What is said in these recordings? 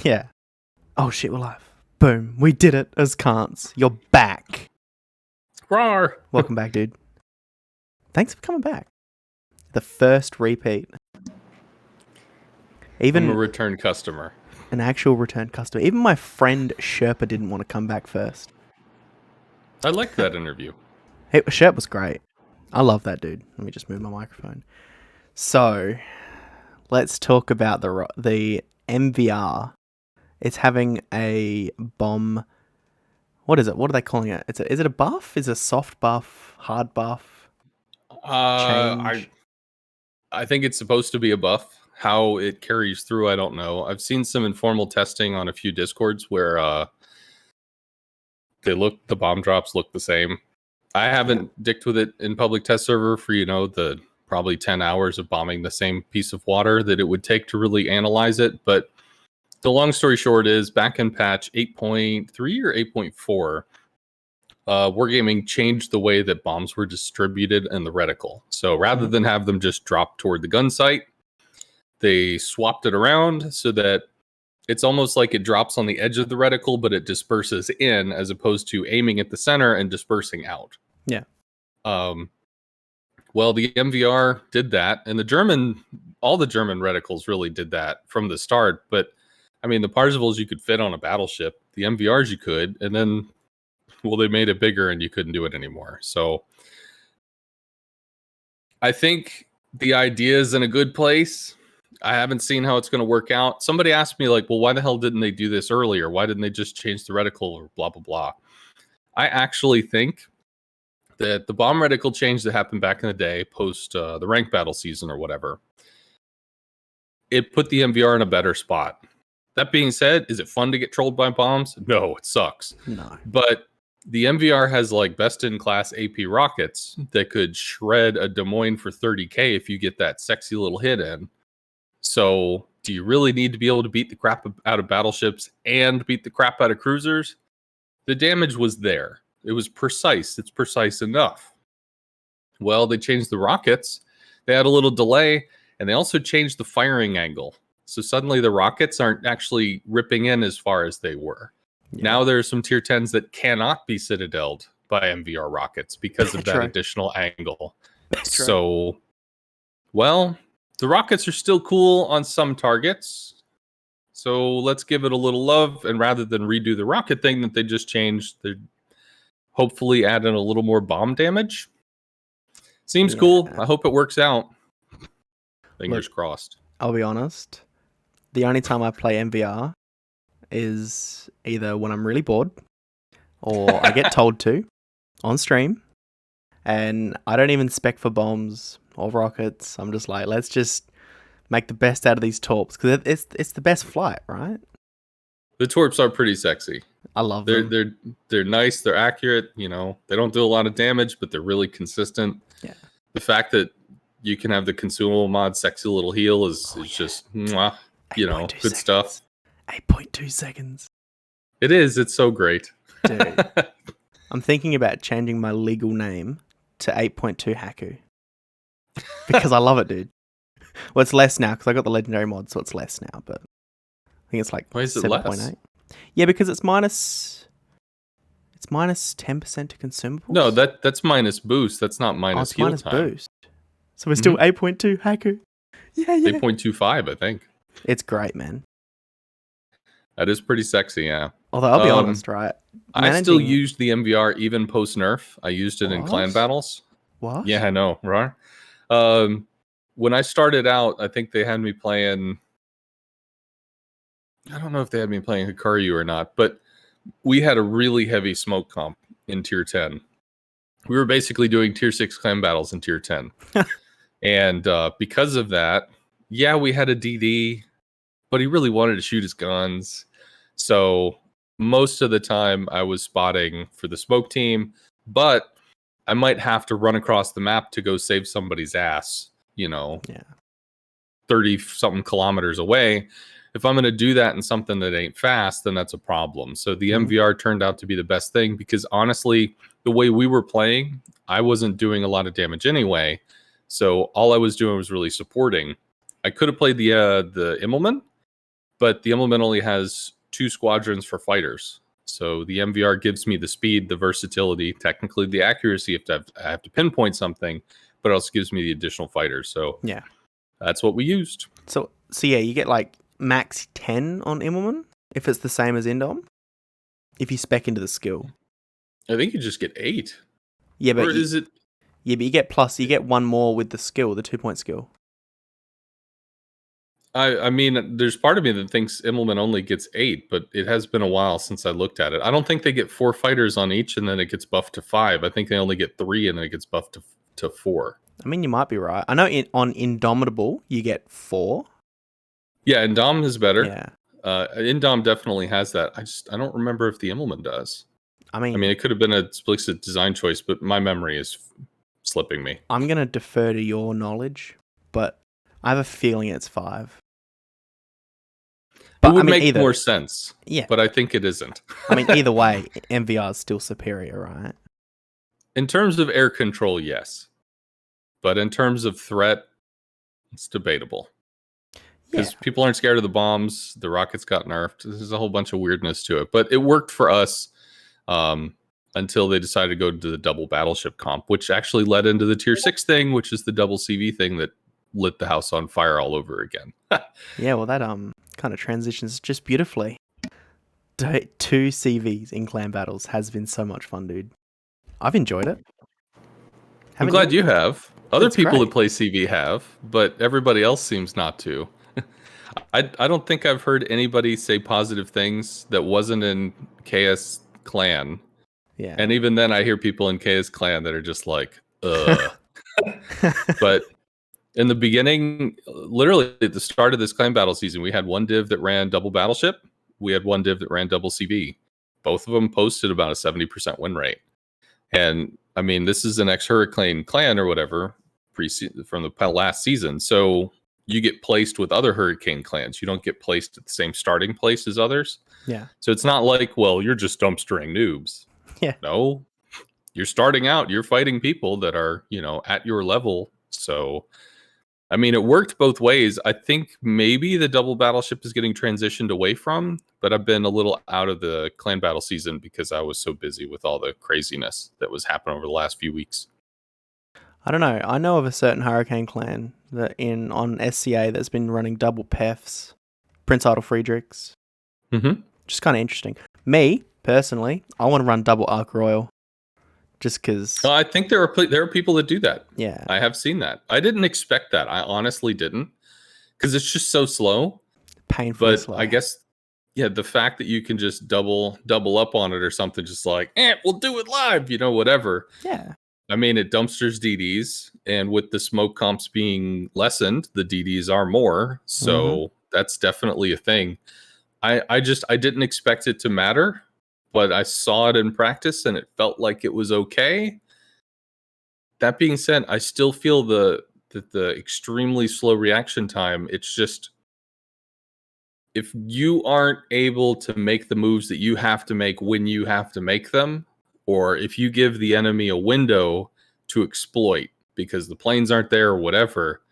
Yeah. Oh shit, we're live. Boom. We did it, Ahskance. You're back. Rawr. Welcome back, dude. Thanks for coming back. The first repeat. Even I'm a return customer. an actual return customer. Even my friend Sherpa didn't want to come back first. I liked that interview. Hey, Sherpa was great. I love that dude. Let me just move my microphone. So, let's talk about the MVR. It's having a bomb. What is it? What are they calling it? Is it a buff? Is it a soft buff? Hard buff? Change? I think it's supposed to be a buff. How it carries through, I don't know. I've seen some informal testing on a few Discords where the bomb drops look the same. I haven't dicked with it in public test server for, the probably 10 hours of bombing the same piece of water that it would take to really analyze it. But the long story short is back in patch 8.3 or 8.4, Wargaming changed the way that bombs were distributed in the reticle. So rather than have them just drop toward the gun site, they swapped it around so that it's almost like it drops on the edge of the reticle, but it disperses in as opposed to aiming at the center and dispersing out. Yeah. Well, the MVR did that, and all the German reticles really did that from the start. But I mean, the Parsifals you could fit on a battleship, the MVRs you could, and then, well, they made it bigger and you couldn't do it anymore. So I think the idea is in a good place. I haven't seen how it's going to work out. Somebody asked me, like, well, why the hell didn't they do this earlier? Why didn't they just change the reticle or blah, blah, blah? I actually think that the bomb reticle change that happened back in the day, post the rank battle season or whatever, it put the MVR in a better spot. That being said, is it fun to get trolled by bombs? No, it sucks. No. But the MVR has like best-in-class AP rockets that could shred a Des Moines for 30k if you get that sexy little hit in. So do you really need to be able to beat the crap out of battleships and beat the crap out of cruisers? The damage was there. It was precise. It's precise enough. Well, they changed the rockets. They had a little delay, and they also changed the firing angle. So suddenly the rockets aren't actually ripping in as far as they were. Yeah. Now there are some tier 10s that cannot be citadeled by MVR rockets because of that additional angle. So, well, the rockets are still cool on some targets. So let's give it a little love. And rather than redo the rocket thing that they just changed, they're hopefully adding a little more bomb damage. Seems cool. I hope it works out. Fingers crossed. I'll be honest. The only time I play MVR is either when I'm really bored or I get told to on stream, and I don't even spec for bombs or rockets. I'm just like, let's just make the best out of these Torps because it's the best flight, right? The Torps are pretty sexy. I love them. They're nice. They're accurate. They don't do a lot of damage, but they're really consistent. Yeah. The fact that you can have the consumable mod sexy little heal is just mwah, good seconds. stuff. 8.2 seconds. It is. It's so great. Dude. I'm thinking about changing my legal name to 8.2 Haku. Because I love it, dude. Well, it's less now because I got the legendary mod, so it's less now, but I think it's like 7.8. Yeah, because it's minus 10% to consumables. No, that's minus boost. That's not minus heal minus time. Boost. So we're still 8.2 Haku. Yeah. 8.25, I think. It's great, man. That is pretty sexy, yeah. Although I'll be honest, right? I still used the MVR even post nerf. I used it in clan battles. What? Yeah, I know, right? When I started out, I think they had me playing. I don't know if they had me playing Hikaru or not, but we had a really heavy smoke comp in tier 10. We were basically doing tier 6 clan battles in tier 10. And because of that, yeah, we had a DD, but he really wanted to shoot his guns. So most of the time I was spotting for the smoke team, but I might have to run across the map to go save somebody's ass, 30 something kilometers away. If I'm going to do that in something that ain't fast, then that's a problem. So the MVR turned out to be the best thing because honestly, the way we were playing, I wasn't doing a lot of damage anyway. So all I was doing was really supporting. I could have played the Immelman, but the implement only has 2 squadrons for fighters. So the MVR gives me the speed, the versatility, technically the accuracy if I have to pinpoint something, but it also gives me the additional fighters. So Yeah. that's what we used. So yeah, you get like max 10 on Immelman if it's the same as Indom. If you spec into the skill. I think you just get 8. Yeah, but or is it? Yeah, but you get one more with the skill, the 2-point skill. I mean, there's part of me that thinks Immelman only gets 8, but it has been a while since I looked at it. I don't think they get 4 fighters on each, and then it gets buffed to 5. I think they only get 3, and then it gets buffed to 4. I mean, you might be right. I know on Indomitable you get 4. Yeah, Indom is better. Yeah. Indom definitely has that. I don't remember if the Immelman does. I mean, it could have been a explicit design choice, but my memory is slipping me. I'm going to defer to your knowledge, but I have a feeling it's 5. But it would make more sense. Yeah. But I think it isn't. I mean, either way, MVR is still superior, right? In terms of air control, yes. But in terms of threat, it's debatable. Because people aren't scared of the bombs. The rockets got nerfed. There's a whole bunch of weirdness to it. But it worked for us until they decided to go to the double battleship comp, which actually led into the tier 6 thing, which is the double CV thing that lit the house on fire all over again. Yeah, well, that kind of transitions just beautifully. 2 CVs in clan battles has been so much fun, dude. I've enjoyed it. I'm glad you have. Other people that play CV have, but everybody else seems not to. I don't think I've heard anybody say positive things that wasn't in KS Clan. Yeah. And even then, I hear people in KS Clan that are just like, ugh. But in the beginning, literally at the start of this clan battle season, we had one div that ran double battleship. We had one div that ran double CV. Both of them posted about a 70% win rate. And I mean, this is an ex-Hurricane clan or whatever from the last season. So you get placed with other Hurricane clans. You don't get placed at the same starting place as others. Yeah. So it's not like, well, you're just dumpstering noobs. Yeah. No, you're starting out. You're fighting people that are, at your level. So, I mean, it worked both ways. I think maybe the double battleship is getting transitioned away from, but I've been a little out of the clan battle season because I was so busy with all the craziness that was happening over the last few weeks. I don't know. I know of a certain Hurricane clan that on SCA that's been running double PEFs, Prince Idle Friedrichs. Mm-hmm. Just kind of interesting. Me, personally, I want to run double Arc Royal. Just because... I think there are people that do that. Yeah. I have seen that. I didn't expect that. I honestly didn't. Because it's just so slow. Painfully slow. I guess, the fact that you can just double up on it or something, just like, we'll do it live, whatever. Yeah. I mean, it dumpsters DDs, and with the smoke comps being lessened, the DDs are more. So that's definitely a thing. I didn't expect it to matter, but I saw it in practice and it felt like it was okay. That being said, I still feel the extremely slow reaction time. It's just, if you aren't able to make the moves that you have to make when you have to make them, or if you give the enemy a window to exploit because the planes aren't there or whatever,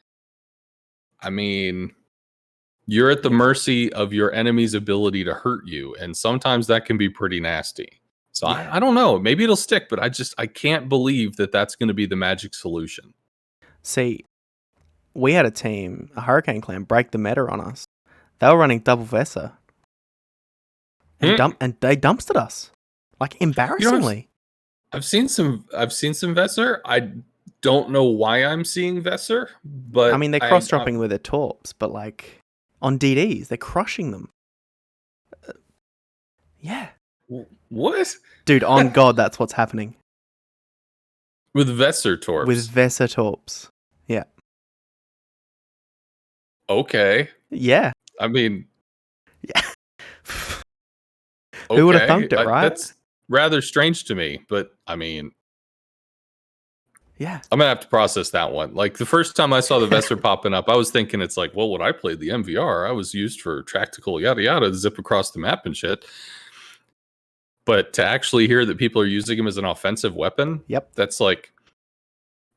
I mean, you're at the mercy of your enemy's ability to hurt you. And sometimes that can be pretty nasty. So I don't know. Maybe it'll stick, but I can't believe that that's going to be the magic solution. See, we had a team, a Hurricane clan, break the meta on us. They were running double Vesa. And they dumpstered us. Like, embarrassingly. I've seen some Vesser. I don't know why I'm seeing Vesser, but I mean, they're cross-dropping with their Torps, but like on DDs, they're crushing them. Yeah. What? Dude, on God, that's what's happening. With Vesser Torps. With Vesser Torps. Yeah. Okay. Yeah. I mean, yeah. Who would have thunked it, right? That's rather strange to me, but I mean, yeah. I'm going to have to process that one. Like, the first time I saw the Vesser popping up, I was thinking it's like, well, when I played the MVR, I was used for tactical yada yada, zip across the map and shit. But to actually hear that people are using him as an offensive weapon, that's like,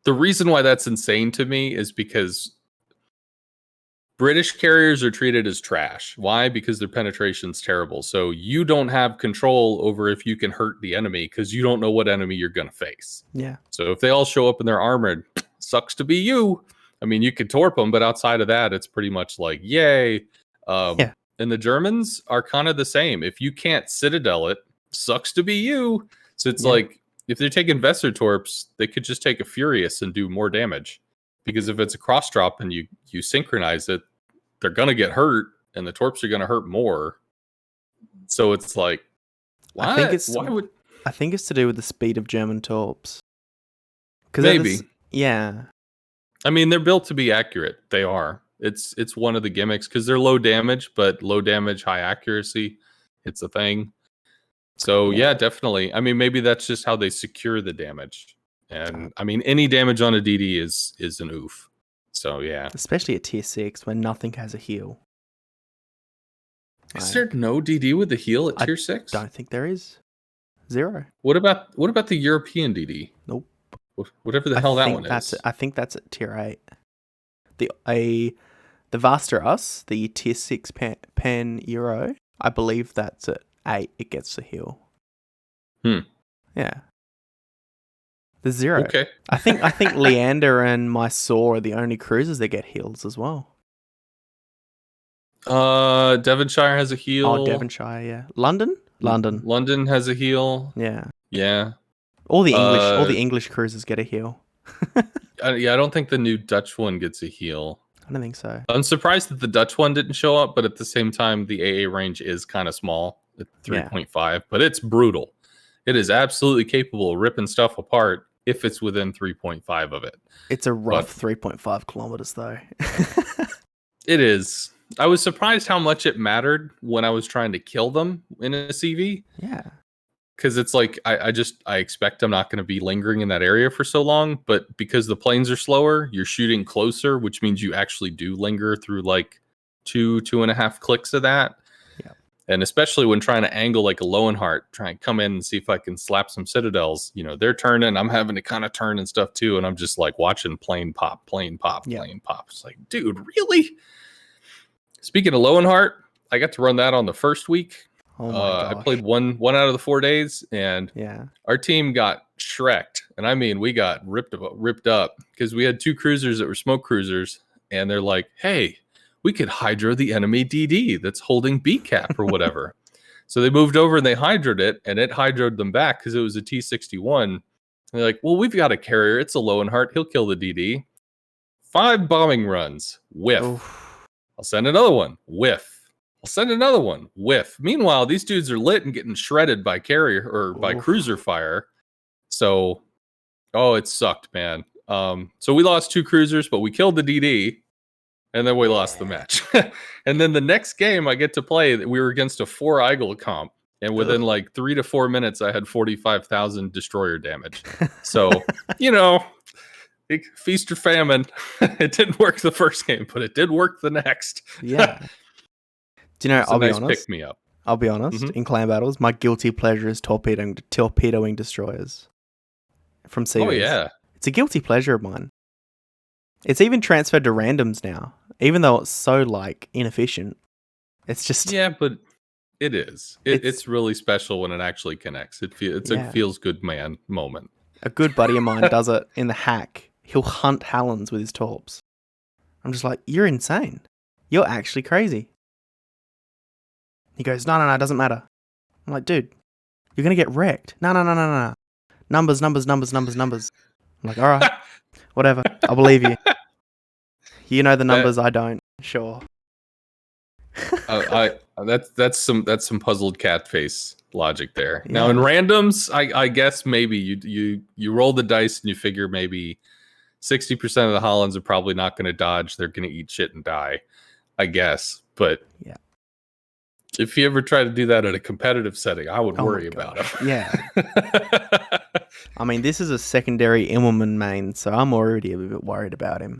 the reason why that's insane to me is because British carriers are treated as trash. Why? Because their penetration's terrible. So you don't have control over if you can hurt the enemy because you don't know what enemy you're going to face. Yeah. So if they all show up and they're armored, sucks to be you. I mean, you could torp them, but outside of that, it's pretty much like, yay. Yeah. And the Germans are kind of the same. If you can't citadel it, sucks to be you. So it's like, if they're taking Vesser torps, they could just take a Furious and do more damage. Because if it's a cross drop and you synchronize it, they're going to get hurt, and the torps are going to hurt more. So it's like, why? I think it's to do with the speed of German torps. Maybe. Yeah. I mean, they're built to be accurate. They are. It's one of the gimmicks because they're low damage, but low damage, high accuracy. It's a thing. So yeah, definitely. I mean, maybe that's just how they secure the damage. And I mean, any damage on a DD is an oof. So yeah, especially at tier 6 when nothing has a heal. Is there no DD with the heal at tier 6? Don't think there is. 0. What about the European DD? Nope. Whatever the hell that one is. I think that's at tier 8. The Vaster Us, the tier 6 pan Euro, I believe that's at 8. It gets the heal. Yeah. The 0. Okay. I think Leander and Mysore are the only cruisers that get heals as well. Devonshire has a heal. Oh, Devonshire, yeah. London has a heal. Yeah. Yeah. All the English cruisers get a heal. I don't think the new Dutch one gets a heal. I don't think so. I'm surprised that the Dutch one didn't show up, but at the same time, the AA range is kind of small at 3.5, but it's brutal. It is absolutely capable of ripping stuff apart if it's within 3.5 of it. It's a rough 3.5 kilometers, though. It is. I was surprised how much it mattered when I was trying to kill them in a CV. Yeah. Because it's like, I expect I'm not going to be lingering in that area for so long, but because the planes are slower, you're shooting closer, which means you actually do linger through like 2.5 clicks of that. Yeah. And especially when trying to angle like a Lowenhart, try and come in and see if I can slap some citadels, they're turning, I'm having to kind of turn and stuff too. And I'm just like watching plane pop. It's like, dude, really? Speaking of Lowenhart, I got to run that on the first week. Oh my gosh. I played one out of the 4 days, and our team got shreked. And I mean, we got ripped up because we had 2 cruisers that were smoke cruisers, and they're like, hey, we could hydro the enemy DD that's holding B cap or whatever. So they moved over and they hydroed it, and it hydroed them back because it was a T61. And they're like, well, we've got a carrier. It's a Lowenhart. He'll kill the DD. 5 bombing runs. Whiff. Oof. I'll send another one. Whiff. I'll send another one. Whiff. Meanwhile, these dudes are lit and getting shredded by carrier or by cruiser fire. So, it sucked, man. So we lost 2 cruisers, but we killed the DD, and then we lost the match. And then the next game I get to play, we were against a 4 Eigel comp, and within like 3 to 4 minutes, I had 45,000 destroyer damage. So, feast or famine. It didn't work the first game, but it did work the next. Yeah. Do you know, I'll be honest. Pick me up. I'll be honest. In clan battles, my guilty pleasure is torpedoing destroyers from CVs. Oh yeah, it's a guilty pleasure of mine. It's even transferred to randoms now, even though it's so inefficient. It's just but it is. It's really special when it actually connects. It's a feels good man moment. A good buddy of mine does it in the hack. He'll hunt Hallands with his torps. I'm just like, you're insane. You're actually crazy. He goes, no, it doesn't matter. I'm like, dude, you're going to get wrecked. No. Numbers. I'm like, all right, whatever. I'll believe you. You know the numbers, I don't. Sure. That's some puzzled cat face logic there. Yeah. Now in randoms, I guess maybe you roll the dice and you figure maybe 60% of the Hollands are probably not going to dodge. They're going to eat shit and die, I guess. But yeah, if you ever try to do that at a competitive setting, I would worry about it. Yeah. I mean, this is a secondary Immelman main, so I'm already a bit worried about him.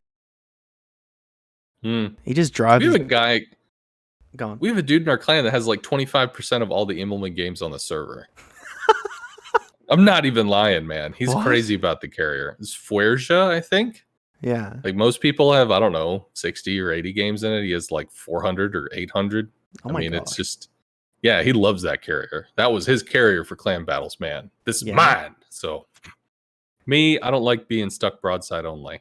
He just drives. We have a guy. Go on. We have a dude in our clan that has like 25% of all the Immelman games on the server. I'm not even lying, man. He's crazy about the carrier. It's Fuerza, I think. Yeah. Like most people have, I don't know, 60 or 80 games in it. He has like 400 or 800. Oh I my mean, it's gosh. just, yeah, he loves that carrier. That was his carrier for clan battles, man. This is Yeah. mine. So me, I don't like being stuck broadside only,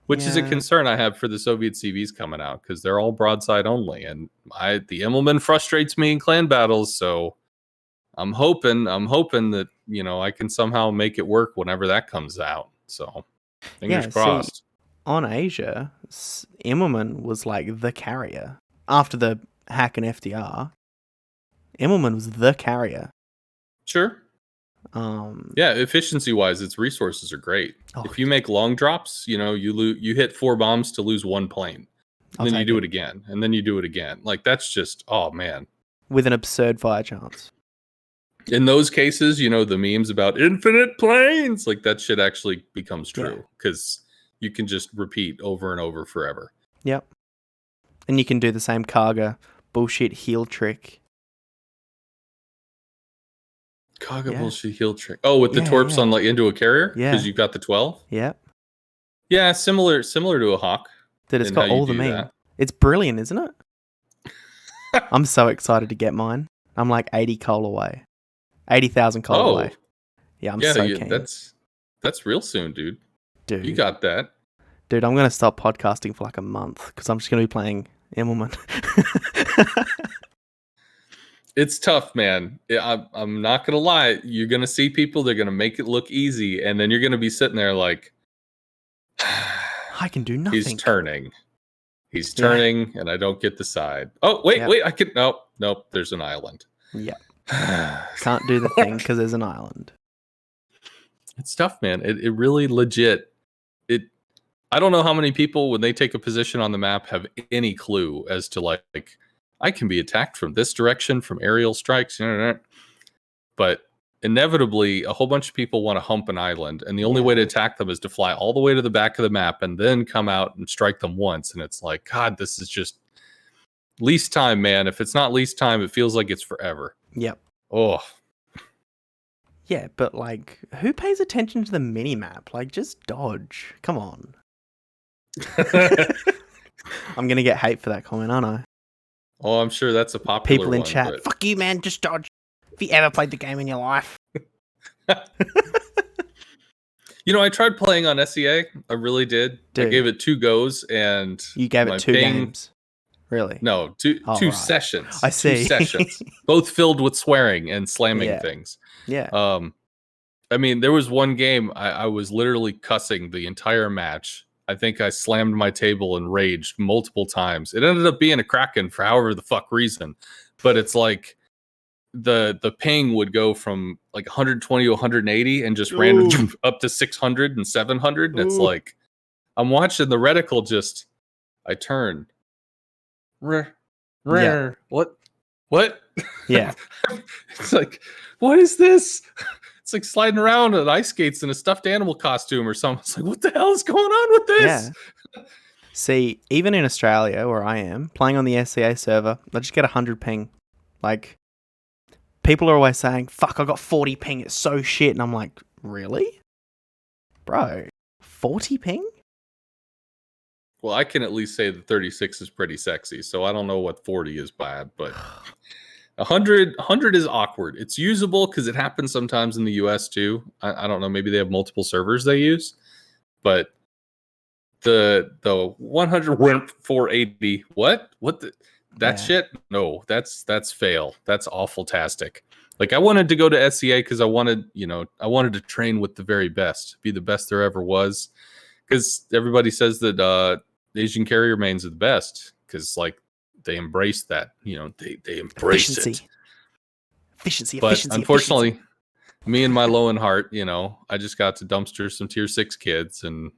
which is a Yeah. concern I have for the Soviet CVs coming out because they're all broadside only, and the Immelman frustrates me in clan battles. So I'm hoping that I can somehow make it work whenever that comes out. So fingers Yeah. See, crossed. on Asia, Immelman was like the carrier. After the hack and FDR, Immelman was the carrier. Sure. Um, Yeah, efficiency wise, its resources are great. oh, If you make long drops, you hit 4 bombs to lose 1 plane. I'll And then you take do it. it again, and then you do it again. Like that's just, oh man. With an absurd fire chance. In those cases, the memes about infinite planes, like that shit actually becomes Yeah. true because you can just repeat over and over forever. Yep. And you can do the same Kaga bullshit heal trick. Kaga Yeah. bullshit heal trick. Oh, with the Yeah, torps yeah. on like into a carrier Yeah. because you've got the 12. Yep. Yeah, similar to a hawk. Dude, it's in got how you all the do meme. that. It's brilliant, isn't it? I'm so excited to get mine. I'm like 80 coal away. 80,000 coal Oh, away. Yeah, I'm yeah, so keen. that's real soon, dude. Dude. You got that. Dude, I'm going to stop podcasting for like a month because I'm just going to be playing Immelman. It's tough, man. I'm not gonna lie. You're gonna see people. They're gonna make it look easy, and then you're gonna be sitting there like, I can do nothing. he's turning, Yeah. and I don't get the side. Oh wait, Yep. wait, I can. Nope. There's an island. Yeah. Can't do the thing because there's an island. It's tough, man. It really legit. I don't know how many people when they take a position on the map have any clue as to like I can be attacked from this direction from aerial strikes, but inevitably a whole bunch of people want to hump an island, and the only way to attack them is to fly all the way to the back of the map and then come out and strike them once. And it's like, God, this is just least time, man. If it's not least time, it feels like it's forever. Yep. Oh. Yeah, but like, who pays attention to the mini map? Like, just dodge. Come on. I'm gonna get hate for that comment, aren't I? Oh, I'm sure that's a popular People in one, chat, but... fuck you, man, just dodge. Have you ever played the game in your life? I tried playing on SEA. I really did. Dude. I gave it 2 goes, and you gave it 2 games. Really? No, two right. sessions. I see. 2 sessions, both filled with swearing and slamming things. Yeah. I mean, there was one game I was literally cussing the entire match. I think I slammed my table and raged multiple times. It ended up being a Kraken for however the fuck reason, but it's like the ping would go from like 120 to 180 and just ran up to 600 and 700. And it's like I'm watching the reticle just. I turn. Yeah. What? Yeah. It's like, what is this? It's like sliding around on ice skates in a stuffed animal costume or something. It's like, what the hell is going on with this? Yeah. See, even in Australia, where I am, playing on the SCA server, I just get 100 ping. Like, people are always saying, fuck, I got 40 ping, it's so shit. And I'm like, really? Bro, 40 ping? Well, I can at least say that 36 is pretty sexy, so I don't know what 40 is bad, but 100 is awkward. It's usable because it happens sometimes in the US too. I don't know, maybe they have multiple servers they use, but the 100 went 480. What shit? No, that's fail. That's awful-tastic. Like I wanted to go to SCA because I wanted to train with the very best, be the best there ever was. Because everybody says that Asian carrier mains are the best because like they embrace that, they embrace Efficiency. But unfortunately, me and my lowing heart, I just got to dumpster some tier 6 kids and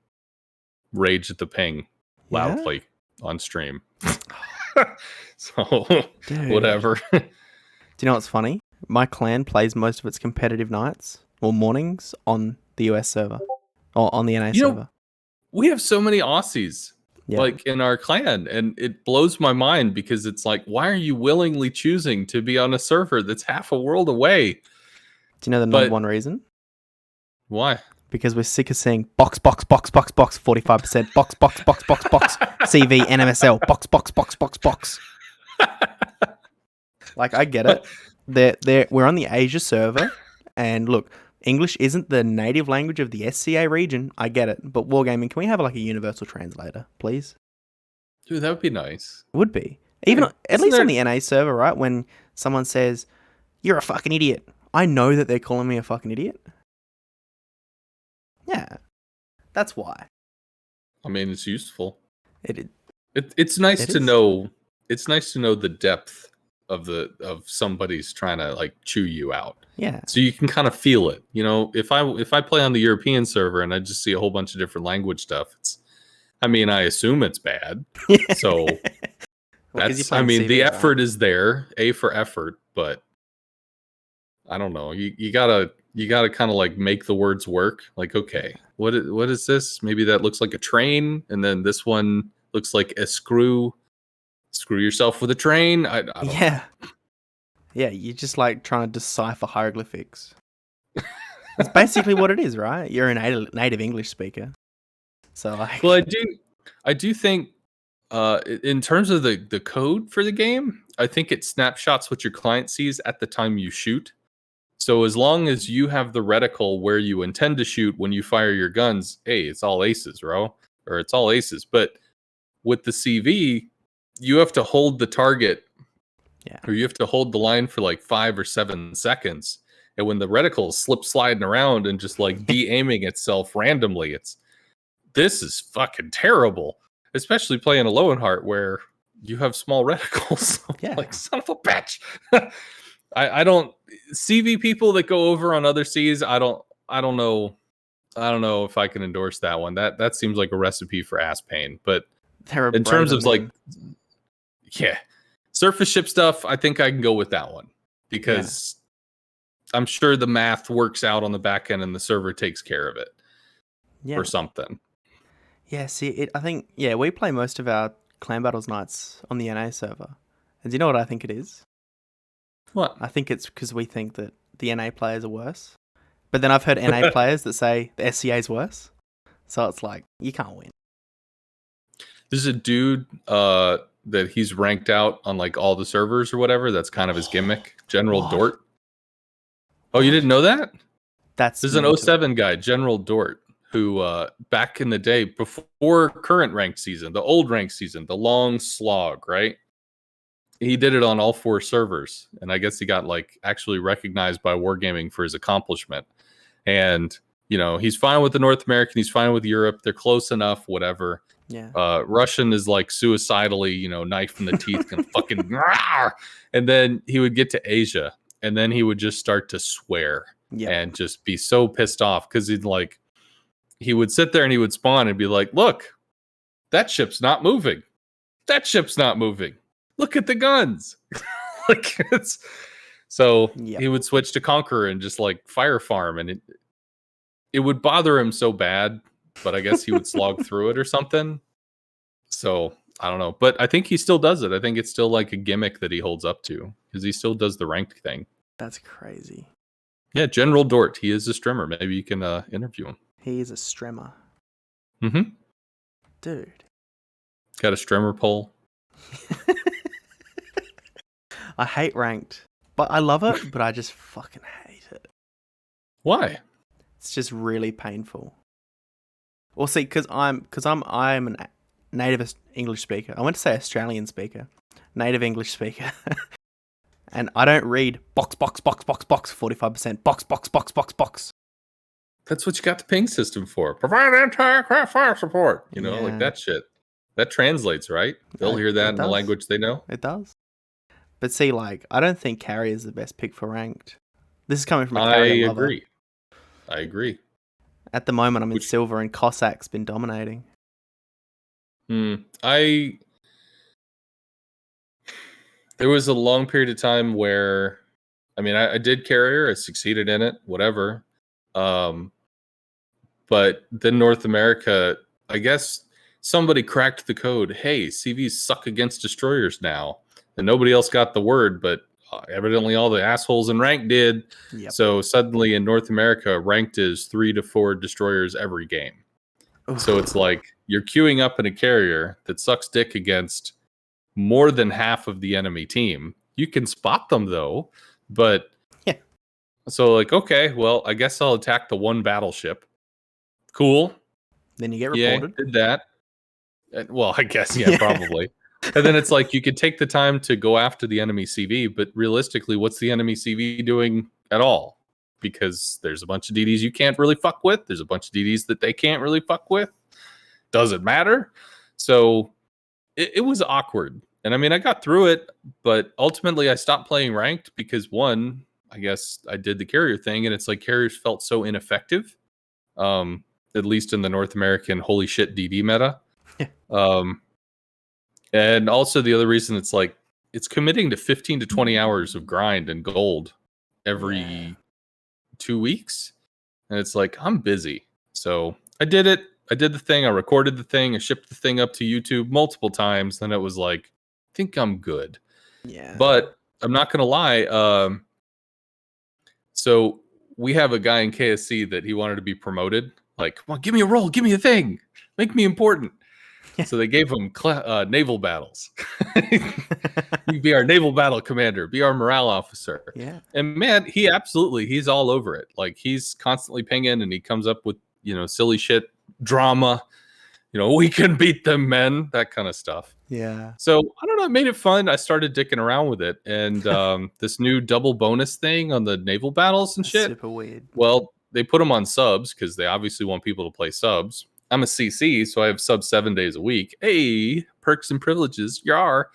rage at the ping loudly on stream. So whatever. Do you know what's funny? My clan plays most of its competitive nights or mornings on the US server or on the NA server. We have so many Aussies like in our clan, and it blows my mind because it's like, why are you willingly choosing to be on a server that's half a world away? Do you know the number one reason? Why? because we're sick of seeing box, 45%, box, CV, NMSL, box. Like, I get it. We're on the Asia server, and look, English isn't the native language of the SCA region. I get it. But Wargaming, can we have like a universal translator, please? Dude, that would be nice. Would be. Even Yeah, at least on the NA server, right? When someone says, "You're a fucking idiot," I know that they're calling me a fucking idiot. Yeah. That's why. I mean, it's useful. It's nice to know. It's nice to know the depth of somebody's trying to like chew you out. Yeah. So you can kind of feel it. You know, if I play on the European server and I just see a whole bunch of different language stuff, I assume it's bad. So the effort is there, A for effort, but I don't know. You gotta kind of like make the words work. Like, okay, what is this? Maybe that looks like a train, and then this one looks like a screw. Screw yourself with a train. I don't know. Yeah, you're just like trying to decipher hieroglyphics. That's basically what it is, right? You're a native English speaker. So well, I do think in terms of the code for the game, I think it snapshots what your client sees at the time you shoot. So as long as you have the reticle where you intend to shoot when you fire your guns, hey, it's all aces, bro, or it's all aces. But with the CV, you have to hold the target, or you have to hold the line for like 5 or 7 seconds. And when the reticle slips sliding around and just like de-aiming itself randomly, this is fucking terrible. Especially playing a Lowenheart where you have small reticles. Yeah. Like, son of a bitch. I don't CV people that go over on other Cs. I don't know if I can endorse that one. That seems like a recipe for ass pain. But in terms of like, yeah, surface ship stuff, I think I can go with that one because I'm sure the math works out on the back end and the server takes care of it or something. Yeah, see, I think we play most of our clan battles nights on the NA server. And do you know what I think it is? What? I think it's because we think that the NA players are worse. But then I've heard NA players that say the SCA is worse. So it's like, you can't win. There's a dude that he's ranked out on like all the servers or whatever. That's kind of his gimmick. General Dort. Oh, you didn't know that? There's an 07 guy, General Dort, who back in the day, before current ranked season, the old ranked season, the long slog, right? He did it on all 4 servers, and I guess he got like actually recognized by Wargaming for his accomplishment. And you know, he's fine with the North American, he's fine with Europe, they're close enough, whatever. Yeah. Russian is like suicidally, you know, knife in the teeth, can fucking, and then he would get to Asia, and then he would just start to swear and just be so pissed off because he would sit there and he would spawn and be like, "Look, that ship's not moving. That ship's not moving. Look at the guns." Like he would switch to Conqueror and just like fire farm, and it would bother him so bad, but I guess he would slog through it or something. So I don't know, but I think he still does it. I think it's still like a gimmick that he holds up to because he still does the ranked thing. That's crazy. Yeah, General Dort. He is a strimmer. Maybe you can interview him. He is a strimmer. Mm-hmm. Dude. Got a strimmer pole. I hate ranked, but I love it, but I just fucking hate it. Why? It's just really painful. Well, see, because I'm a native English speaker. I want to say Australian speaker. Native English speaker. And I don't read box, 45%, box. That's what you got the ping system for. Provide anti-craft fire support. You know, like that shit. That translates, right? They'll hear that in the language they know. It does. But see, like, I don't think carrier is the best pick for ranked. This is coming from a carrier lover. I agree. At the moment, I'm in silver, and Cossack's been dominating. There was a long period of time where, I mean, I did carrier, I succeeded in it, whatever. But then North America, I guess somebody cracked the code. Hey, CVs suck against destroyers now. And nobody else got the word, but evidently all the assholes in ranked did. Yep. So suddenly in North America, ranked is 3 to 4 destroyers every game. So it's like you're queuing up in a carrier that sucks dick against more than half of the enemy team. You can spot them though, but yeah. So like, okay, well, I guess I'll attack the one battleship. Cool. Then you get reported. Yeah, did that. Well, I guess, yeah, probably. And then it's like you could take the time to go after the enemy CV, but realistically, what's the enemy CV doing at all? Because there's a bunch of DDs you can't really fuck with. There's a bunch of DDs that they can't really fuck with. Doesn't matter. So it was awkward. And I mean, I got through it, but ultimately I stopped playing ranked because one, I guess I did the carrier thing, and it's like carriers felt so ineffective. At least in the North American holy shit DD meta. And also the other reason it's like it's committing to 15 to 20 hours of grind and gold every 2 weeks. And it's like, I'm busy. So I did it. I did the thing. I recorded the thing. I shipped the thing up to YouTube multiple times. Then it was like, I think I'm good. Yeah. But I'm not going to lie. So we have a guy in KSC that he wanted to be promoted. Like, come on, give me a role. Give me a thing. Make me important. So they gave him naval battles. You be our naval battle commander, be our morale officer. Yeah. And man, he's all over it. Like he's constantly pinging and he comes up with, silly shit, drama, we can beat them, men, that kind of stuff. Yeah. So I don't know, it made it fun. I started dicking around with it. And this new double bonus thing on the naval battles and shit. Super weird. Well, they put them on subs because they obviously want people to play subs. I'm a CC, so I have sub 7 days a week. Hey, perks and privileges, yar.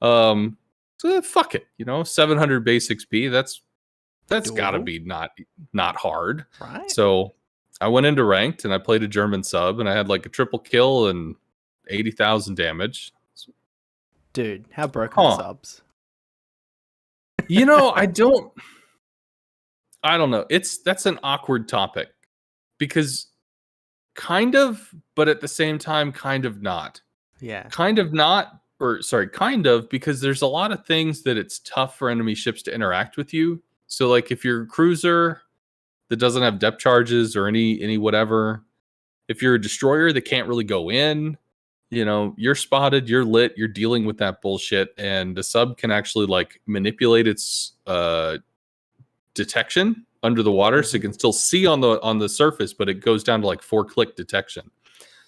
So fuck it, 700 base XP. That's got to be not hard, right? So I went into ranked and I played a German sub and I had like a triple kill and 80,000 damage. Dude, how broken are subs? I don't know. That's an awkward topic because kind of, but at the same time, kind of not. Yeah. Kind of not, kind of, because there's a lot of things that it's tough for enemy ships to interact with you. So like if you're a cruiser that doesn't have depth charges or any whatever, if you're a destroyer that can't really go in, you're spotted, you're lit, you're dealing with that bullshit, and the sub can actually like manipulate its detection under the water, so you can still see on the surface, but it goes down to like 4-click detection,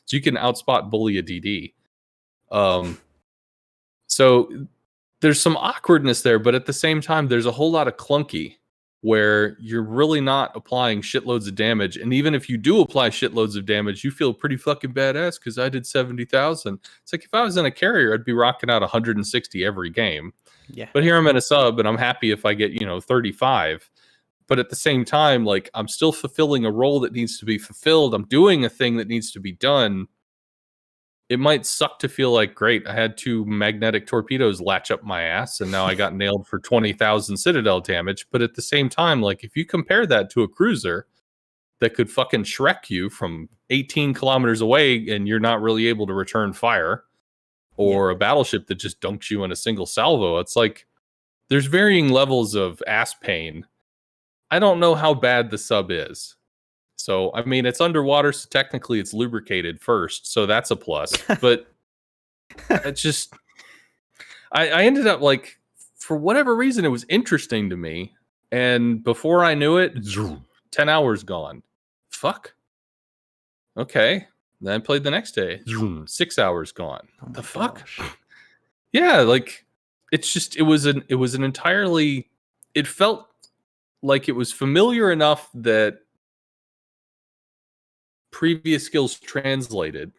so you can outspot bully a DD. So there's some awkwardness there, but at the same time, there's a whole lot of clunky where you're really not applying shitloads of damage, and even if you do apply shitloads of damage, you feel pretty fucking badass because I did 70,000. It's like if I was in a carrier, I'd be rocking out 160 every game. Yeah. But here I'm in a sub, and I'm happy if I get 35. But at the same time, like I'm still fulfilling a role that needs to be fulfilled. I'm doing a thing that needs to be done. It might suck to feel like, great, I had 2 magnetic torpedoes latch up my ass, and now I got nailed for 20,000 Citadel damage. But at the same time, like if you compare that to a cruiser that could fucking Shrek you from 18 kilometers away and you're not really able to return fire, or a battleship that just dunks you in a single salvo, it's like there's varying levels of ass pain. I don't know how bad the sub is. So, I mean, it's underwater, so technically it's lubricated first, so that's a plus. But it's just, I ended up like, for whatever reason, it was interesting to me. And before I knew it, 10 hours gone. Fuck. Okay. Then I played the next day. 6 hours gone. What the fuck? Yeah, like, it's just, it was an entirely, it felt like it was familiar enough that previous skills translated,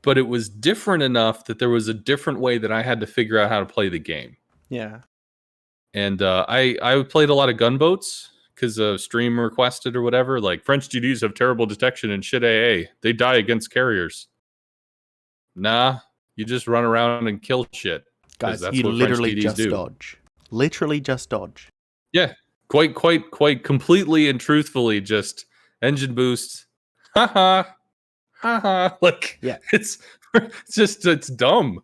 but it was different enough that there was a different way that I had to figure out how to play the game. Yeah. And I played a lot of gunboats because a stream requested or whatever. Like, French GDs have terrible detection and shit AA. They die against carriers. Nah, you just run around and kill shit. Guys, that's you what literally French DDs just do. dodge. Literally just dodge. Yeah, quite completely and truthfully just engine boost. Haha. Like, yeah, it's dumb.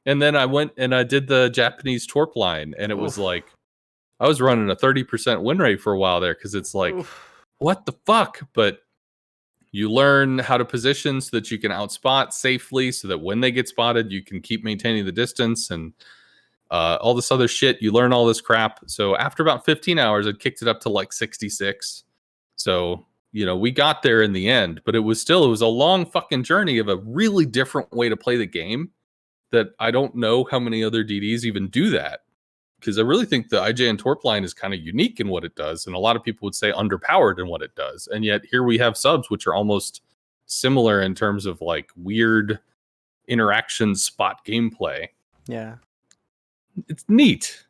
And then I went and I did the Japanese Torp line, and it was like I was running a 30% win rate for a while there because it's like, what the fuck? But you learn how to position so that you can outspot safely so that when they get spotted, you can keep maintaining the distance and all this other shit. You learn all this crap. So after about 15 hours, I kicked it up to like 66. So, we got there in the end, but it was a long fucking journey of a really different way to play the game that I don't know how many other DDs even do that. Because I really think the IJ and Torp line is kind of unique in what it does. And a lot of people would say underpowered in what it does. And yet here we have subs, which are almost similar in terms of like weird interaction spot gameplay. Yeah. It's neat,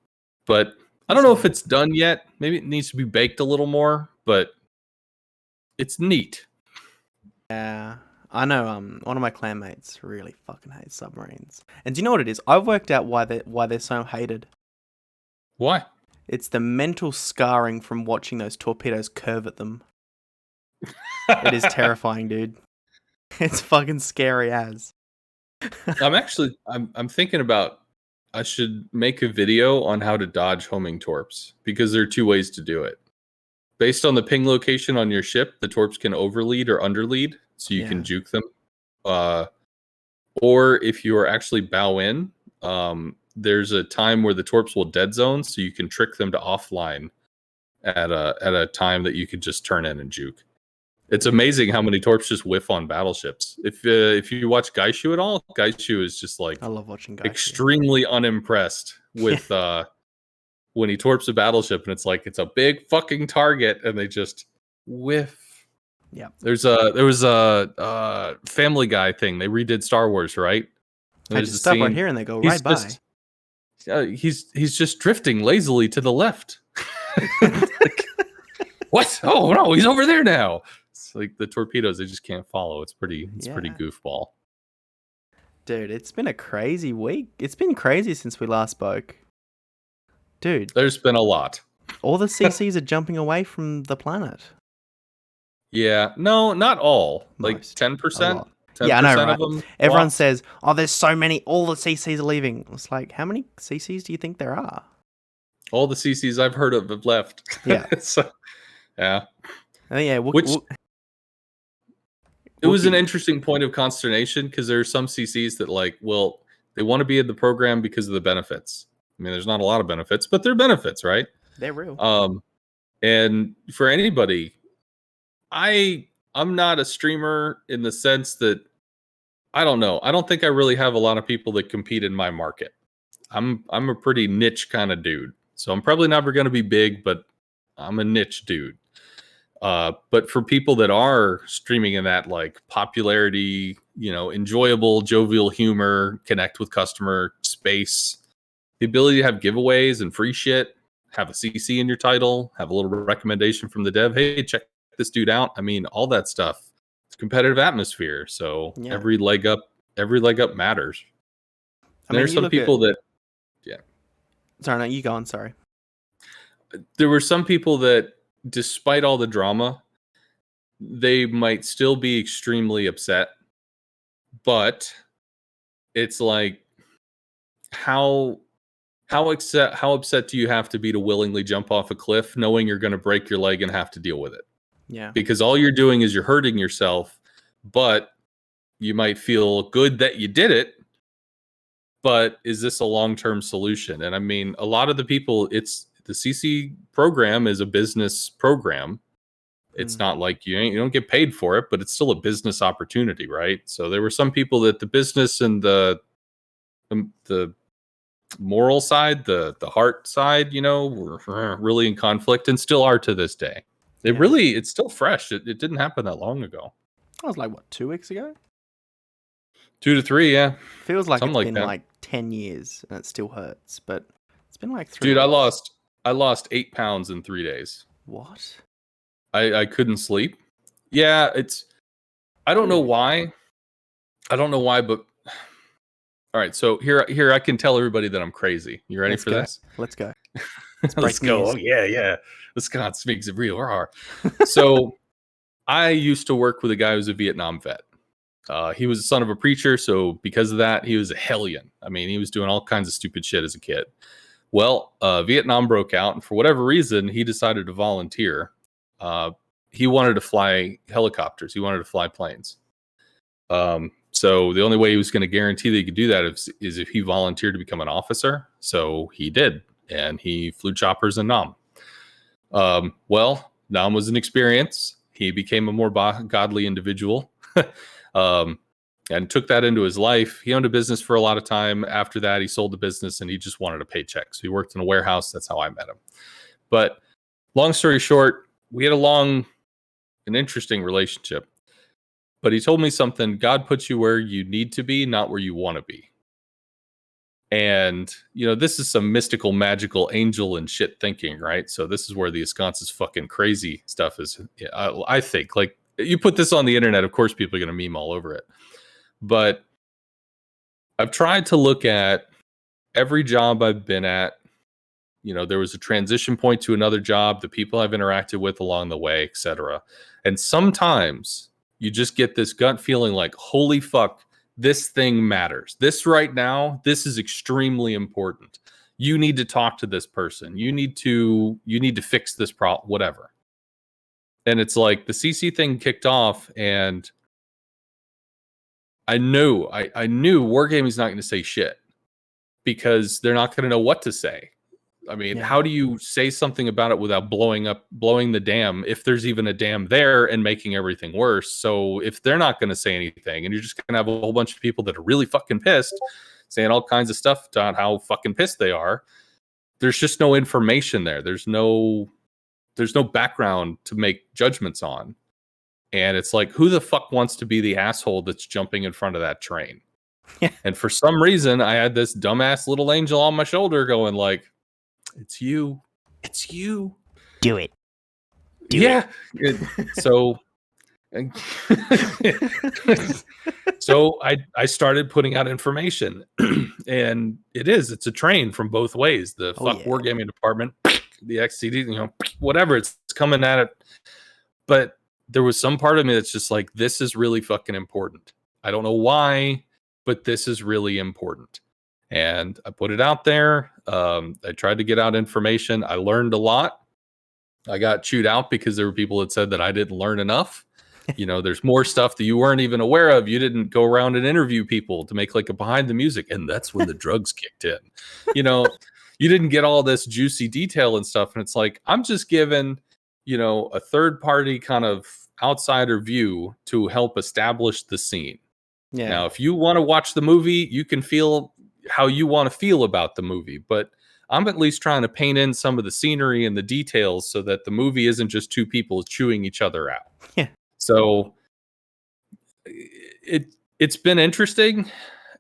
but I don't know if it's done yet. Maybe it needs to be baked a little more, but it's neat. Yeah. I know one of my clanmates really fucking hates submarines. And do you know what it is? I've worked out why they're so hated. Why? It's the mental scarring from watching those torpedoes curve at them. It is terrifying, dude. It's fucking scary as. I'm thinking about I should make a video on how to dodge homing torps because there are two ways to do it. Based on the ping location on your ship, the torps can overlead or underlead, so you can juke them. Or if you are actually bow in, there's a time where the torps will dead zone, so you can trick them to offline at a time that you could just turn in and juke. It's amazing how many torps just whiff on battleships. If you watch Gaishu at all, Gaishu is just like I love watching Gaishu. Extremely unimpressed with when he torps a battleship and it's a big fucking target and they just whiff. Yeah. There was a Family Guy thing. They redid Star Wars, right? I just stop right here and they go right by. He's just drifting lazily to the left. What? Oh no, he's over there now. It's like the torpedoes, they just can't follow. It's pretty goofball. Dude, it's been a crazy week. It's been crazy since we last spoke. Dude. There's been a lot. All the CCs are jumping away from the planet. Yeah. No, not all. Like Most. 10%. Yeah, I know, right? Of them everyone says, oh, there's so many. All the CCs are leaving. It's like, how many CCs do you think there are? All the CCs I've heard of have left. Yeah. So, yeah. Yeah. It was an interesting point of consternation because there are some CCs that they want to be in the program because of the benefits. I mean, there's not a lot of benefits, but they're benefits, right? They're real. And for anybody, I'm not a streamer in the sense that I don't know. I don't think I really have a lot of people that compete in my market. I'm a pretty niche kind of dude. So I'm probably never going to be big, but I'm a niche dude. But for people that are streaming in that like popularity, enjoyable, jovial humor, connect with customer space, the ability to have giveaways and free shit, have a CC in your title, have a little recommendation from the dev. Hey, check this dude out. I mean, all that stuff. It's a competitive atmosphere. So every leg up matters. There's some people that, Sorry, no, you go on. Sorry. There were some people that, despite all the drama, they might still be extremely upset. But it's like, how upset do you have to be to willingly jump off a cliff knowing you're going to break your leg and have to deal with it? Yeah. Because all you're doing is you're hurting yourself, but you might feel good that you did it. But is this a long-term solution? And I mean, a lot of the people, the CC program is a business program. It's not like you don't get paid for it, but it's still a business opportunity, right? So there were some people that the business and the moral side, the heart side, were really in conflict and still are to this day. It's still fresh. It didn't happen that long ago. That was like, what, 2 weeks ago? 2 to 3, yeah. Feels like it's been like 10 years and it still hurts, but it's been like 3 Dude, weeks. I lost 8 pounds in 3 days. What? I couldn't sleep. Yeah, I don't know why. But all right, so here I can tell everybody that I'm crazy. You ready for this? Let's go. Let's go. Oh, yeah. Wisconsin makes it real. So I used to work with a guy who was a Vietnam vet. He was the son of a preacher, so because of that, he was a hellion. I mean, he was doing all kinds of stupid shit as a kid. Well, Vietnam broke out, and for whatever reason, he decided to volunteer. He wanted to fly helicopters. He wanted to fly planes. So the only way he was going to guarantee that he could do that is if he volunteered to become an officer. So he did, and he flew choppers in Nam. Well, Nam was an experience. He became a more godly individual. And took that into his life. He owned a business for a lot of time. After that, he sold the business and he just wanted a paycheck. So he worked in a warehouse. That's how I met him. But long story short, we had an interesting relationship. But he told me something: God puts you where you need to be, not where you want to be. And, this is some mystical, magical angel and shit thinking, right? So this is where the Ahskance's fucking crazy stuff is. I think, like, you put this on the internet, of course, people are going to meme all over it. But I've tried to look at every job I've been at. There was a transition point to another job, the people I've interacted with along the way, etc. And sometimes you just get this gut feeling like, holy fuck, this thing matters. This right now, this is extremely important. You need to talk to this person. You need to fix this problem, whatever. And it's like the CC thing kicked off, and I knew Wargaming's not going to say shit because they're not going to know what to say. I mean, how do you say something about it without blowing the dam, if there's even a dam there, and making everything worse? So if they're not going to say anything, and you're just going to have a whole bunch of people that are really fucking pissed, saying all kinds of stuff about how fucking pissed they are, there's just no information there. There's no background to make judgments on. And it's like, who the fuck wants to be the asshole that's jumping in front of that train? Yeah. And for some reason, I had this dumbass little angel on my shoulder going like, it's you. It's you. Do it. So I started putting out information. And it's a train from both ways. The Wargaming department, the XCD, whatever, it's coming at it. But there was some part of me that's just like, this is really fucking important. I don't know why, but this is really important. And I put it out there. I tried to get out information. I learned a lot. I got chewed out because there were people that said that I didn't learn enough. There's more stuff that you weren't even aware of. You didn't go around and interview people to make like a behind the music. And that's when the drugs kicked in. You didn't get all this juicy detail and stuff. And it's like, I'm just given a third party kind of outsider view to help establish the scene. Yeah. Now, if you want to watch the movie, you can feel how you want to feel about the movie, but I'm at least trying to paint in some of the scenery and the details so that the movie isn't just two people chewing each other out. Yeah. So it's been interesting,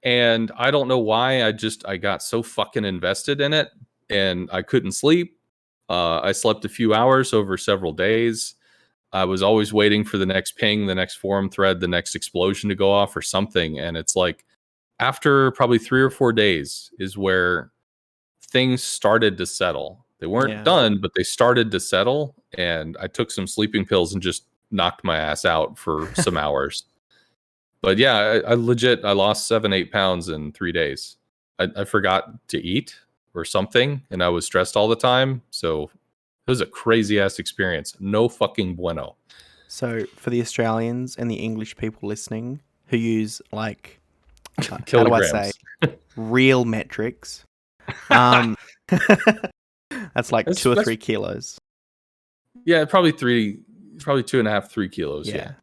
and I don't know why I got so fucking invested in it, and I couldn't sleep. I slept a few hours over several days. I was always waiting for the next ping, the next forum thread, the next explosion to go off or something. And it's like, after probably 3 or 4 days is where things started to settle. They weren't done, but they started to settle. And I took some sleeping pills and just knocked my ass out for some hours. But yeah, I lost 7-8 pounds in 3 days. I forgot to eat or something, and I was stressed all the time. So it was a crazy ass experience. No fucking bueno. So for the Australians and the English people listening who use like how do I say real metrics, that's like 2 or 3 kilos. Yeah, probably 2.5, 3 kilos. Yeah.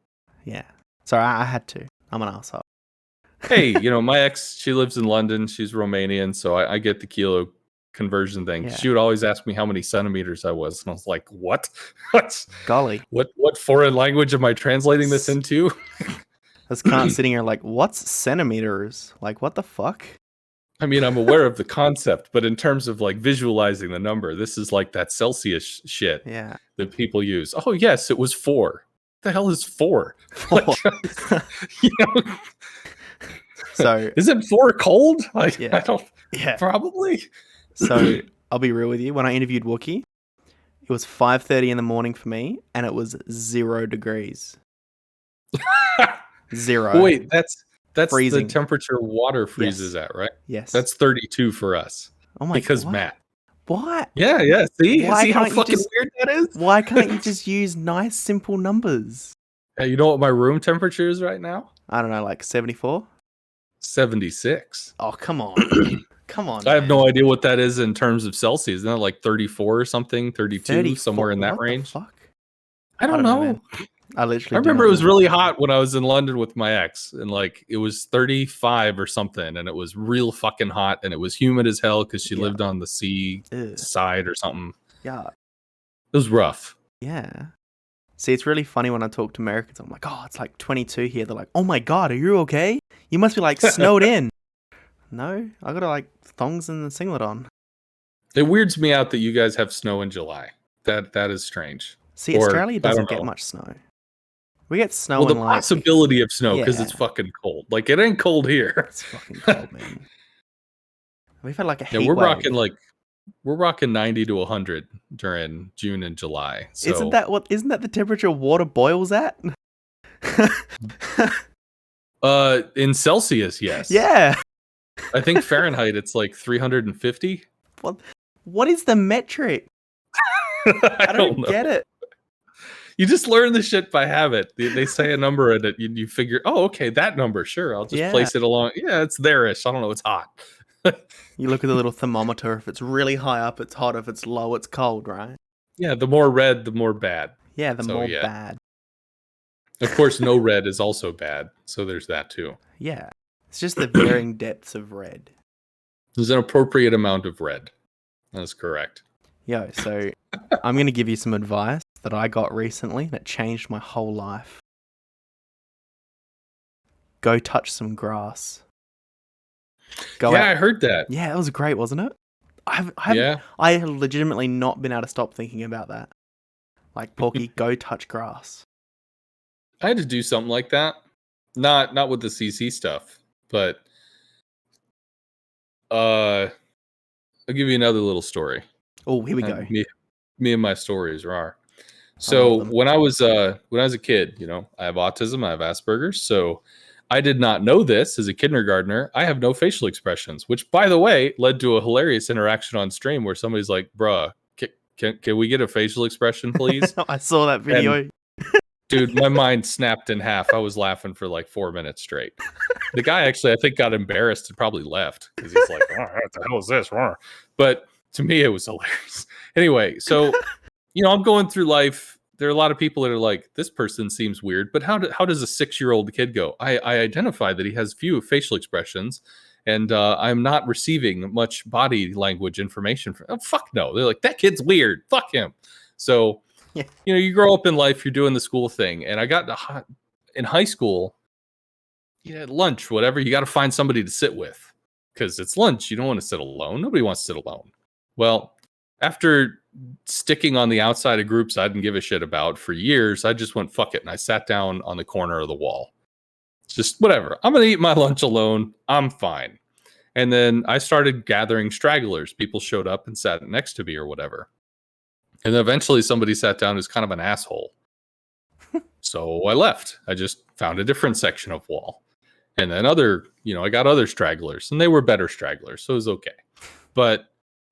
Sorry, I had to. I'm an asshole. Hey, my ex, she lives in London. She's Romanian, so I get the kilo conversion thing. She would always ask me how many centimeters I was, and I was like, what? Golly. What foreign language am I translating this into? I was sitting here like, what's centimeters? Like, what the fuck? I mean, I'm aware of the concept, but in terms of like visualizing the number, this is like that Celsius shit that people use. Oh yes, it was 4. What the hell is 4? Like, so is it 4 cold? I don't. Yeah, probably. So I'll be real with you. When I interviewed Wookie, it was 5:30 in the morning for me, and it was 0 degrees. 0. Wait, that's freezing. the temperature water freezes at, right? Yes. That's 32 for us. Oh my god. Because Matt. What? Yeah. See Why how can't you fucking just- weird that is? Why can't you just use nice, simple numbers? Hey, you know what my room temperature is right now? I don't know, like 74? 76. Oh, come on. Come on, I have man. no idea what that is in terms of Celsius. Isn't that like 34 or something? 32, 34? somewhere in that What range? the fuck? I don't know, know. man. I I literally remember it was really hot when I was in London with my ex, and like it was 35 or something, and it was real fucking hot, and it was humid as hell because she Yeah. lived on the sea Ugh. side or something. Yeah. It was rough. Yeah. See, it's really funny when I talk to Americans. I'm like, oh, it's like 22 here. They're like, oh my God, are you okay? You must be like snowed in. No, I got like thongs and a singlet on. It weirds me out that you guys have snow in July. That is strange. See, Or, Australia I doesn't don't get know. much snow. We get snow Well, the in like... possibility of snow because Yeah. it's fucking cold. Like it ain't cold here. It's fucking cold, man. We've had like a Yeah, heat wave. we're rocking 90 to 100 during June and July. So Isn't that the temperature water boils at? in Celsius, yes. Yeah. I think Fahrenheit it's like 350. What is the metric? I don't get it. You just learn the shit by habit. They say a number and you figure, oh, okay, that number, sure. I'll just place it along. Yeah, it's there-ish. I don't know, it's hot. You look at the little thermometer. If it's really high up, it's hot. If it's low, it's cold, right? Yeah, the more red, the more bad. Yeah, the more bad. Of course, no red is also bad. So there's that too. Yeah. It's just the varying depths of red. There's an appropriate amount of red. That's correct. Yo, so I'm going to give you some advice that I got recently that changed my whole life. Go touch some grass. I heard that. Yeah, it was great, wasn't it? I have legitimately not been able to stop thinking about that. Like, Porky, go touch grass. I had to do something like that. Not with the CC stuff, but I'll give you another little story. Oh, here we go. Me and my stories are. So when I was a kid, you know, I have autism, I have Asperger's, so I did not know this as a kindergartner. I have no facial expressions, which, by the way, led to a hilarious interaction on stream where somebody's like, "Bruh, can we get a facial expression, please?" I saw that video. And, dude, my mind snapped in half. I was laughing for like 4 minutes straight. The guy actually, I think, got embarrassed and probably left because he's like, "Oh, what the hell is this?" But to me, it was hilarious. Anyway, so you know, I'm going through life. There are a lot of people that are like, this person seems weird, but how does a 6-year-old kid go? I identify that he has few facial expressions, and I'm not receiving much body language information. Oh, fuck no. They're like, that kid's weird. Fuck him. So, Yeah. You know, you grow up in life, you're doing the school thing. And I got in high school, at lunch, whatever, you got to find somebody to sit with because it's lunch. You don't want to sit alone. Nobody wants to sit alone. Well, after sticking on the outside of groups I didn't give a shit about for years, I just went, fuck it. And I sat down on the corner of the wall. Just whatever. I'm going to eat my lunch alone. I'm fine. And then I started gathering stragglers. People showed up and sat next to me or whatever. And then eventually somebody sat down who's kind of an asshole. So I left. I just found a different section of wall. And then I got other stragglers, and they were better stragglers. So it was okay. But,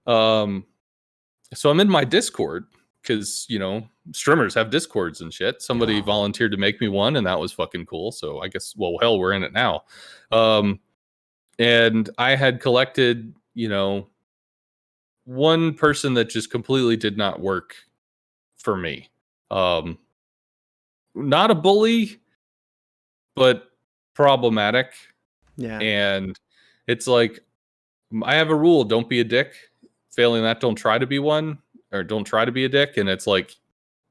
so I'm in my Discord because, you know, streamers have Discords and shit. Somebody volunteered to make me one, and that was fucking cool. So I guess, well, hell, we're in it now. And I had collected, you know, one person that just completely did not work for me. Not a bully, but problematic. Yeah. And it's like, I have a rule: don't be a dick. Failing that, don't try to be one, or don't try to be a dick. And it's like,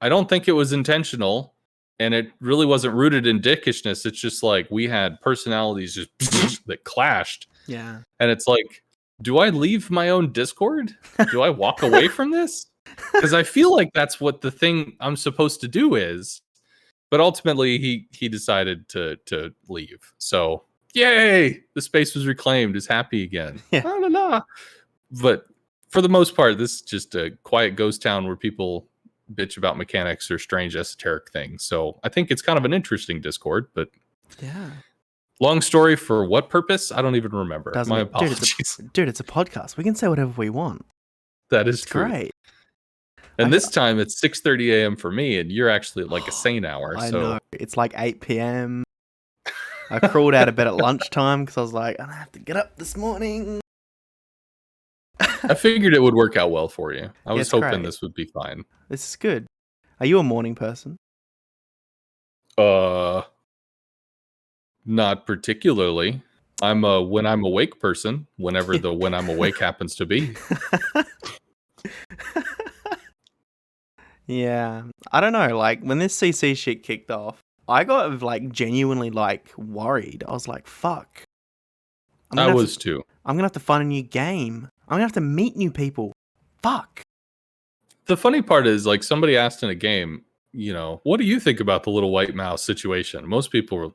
I don't think it was intentional, and it really wasn't rooted in dickishness. It's just like we had personalities just that clashed. Yeah. And it's like, do I leave my own Discord? Do I walk away from this? Because I feel like that's what the thing I'm supposed to do is. But ultimately, he decided to leave. So, yay! The space was reclaimed. Is happy again. Yeah. La, la, la. But for the most part, this is just a quiet ghost town where people bitch about mechanics or strange esoteric things. So I think it's kind of an interesting Discord. But yeah. Long story for what purpose? I don't even remember. My apologies. Dude, it's a podcast. We can say whatever we want. That is It's true. great. And I, this time it's 6:30 a.m. for me, and you're actually like a sane hour. I So know. It's like 8 p.m. I crawled out of bed at lunchtime because I was like, I have to get up this morning. I figured it would work out well for you. I Yeah, was it's hoping great. this would be fine. This is good. Are you a morning person? Uh, Not particularly. I'm a when I'm awake person, whenever the when I'm awake happens to be. Yeah. I don't know. Like, when this CC shit kicked off, I got, like, genuinely, like, worried. I was like, fuck. I was too. I'm gonna have to find a new game. I'm gonna have to meet new people. Fuck. The funny part is, like, somebody asked in a game, what do you think about the little white mouse situation? Most people were,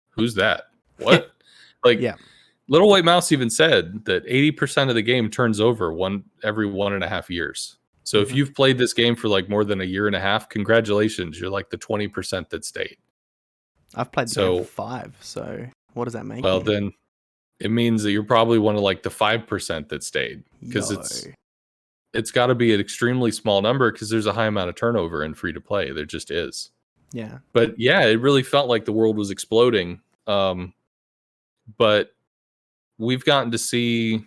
who's that? What? Like, Yeah. Little White Mouse even said that 80% of the game turns over every 1.5 years. So if you've played this game for like more than a year and a half, congratulations, you're like the 20% that stayed. I've played the game for So, 5, so what does that make well, me? then it means that you're probably one of like the 5% that stayed, because Yo. it's got to be an extremely small number, because there's a high amount of turnover in free to play. There just is. Yeah. But yeah, it really felt like the world was exploding. But we've gotten to see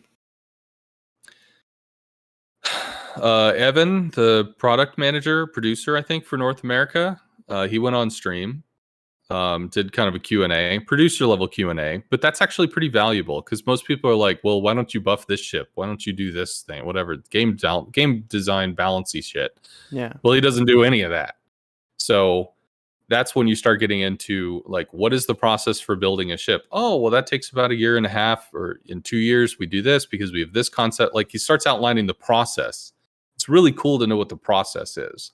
Evan, the product manager, producer, I think, for North America. He went on stream, did kind of a Q&A, producer level Q&A, but that's actually pretty valuable, because most people are like, well, why don't you buff this ship? Why don't you do this thing? Whatever, game design balancey shit. Yeah. Well, he doesn't do any of that. So that's when you start getting into like, what is the process for building a ship? Oh, well, that takes about a year and a half, or in 2 years we do this because we have this concept. Like, he starts outlining the process. It's really cool to know what the process is,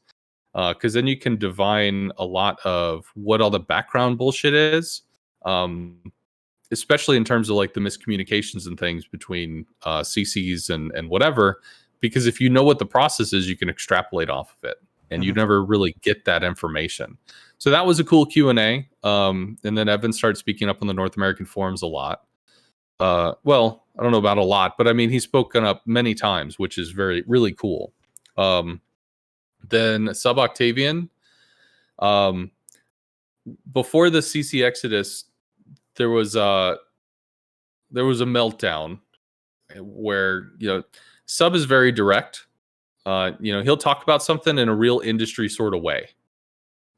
because then you can divine a lot of what all the background bullshit is, especially in terms of like the miscommunications and things between CCs and whatever. Because if you know what the process is, you can extrapolate off of it, and you never really get that information. So that was a cool Q&A. And then Evan started speaking up on the North American forums a lot. Well, I don't know about a lot, but I mean, he's spoken up many times, which is really cool. Then Sub Octavian, um, before the CC Exodus, there was a meltdown where, Sub is very direct. He'll talk about something in a real industry sort of way.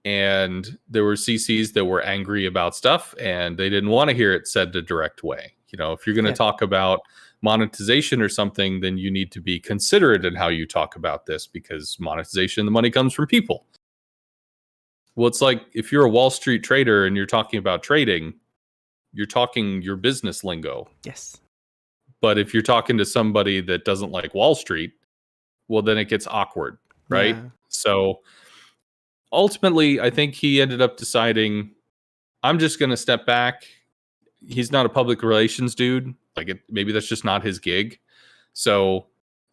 And there were CCs that were angry about stuff, and they didn't want to hear it said the direct way. If you're going to talk about monetization or something, then you need to be considerate in how you talk about this, because monetization, the money comes from people. Well, it's like if you're a Wall Street trader and you're talking about trading, you're talking your business lingo. Yes. But if you're talking to somebody that doesn't like Wall Street, well, then it gets awkward, right? Yeah. So ultimately, I think he ended up deciding, I'm just going to step back. He's not a public relations dude. Maybe that's just not his gig. So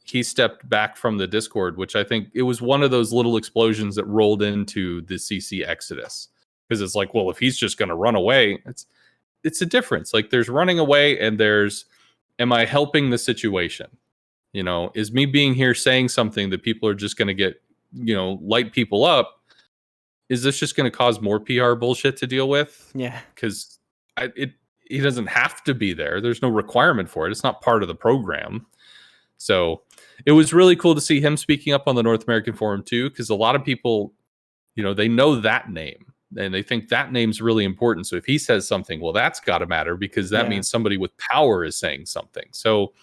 he stepped back from the Discord, which I think it was one of those little explosions that rolled into the CC Exodus. Because it's like, well, if he's just going to run away, it's a difference. Like, there's running away and there's, am I helping the situation? Is me being here saying something that people are just going to get, light people up? Is this just going to cause more PR bullshit to deal with? Yeah. Because he doesn't have to be there. There's no requirement for it. It's not part of the program. So it was really cool to see him speaking up on the North American forum too, because a lot of people, they know that name and they think that name's really important. So if he says something, well, that's got to matter, because that means somebody with power is saying something. So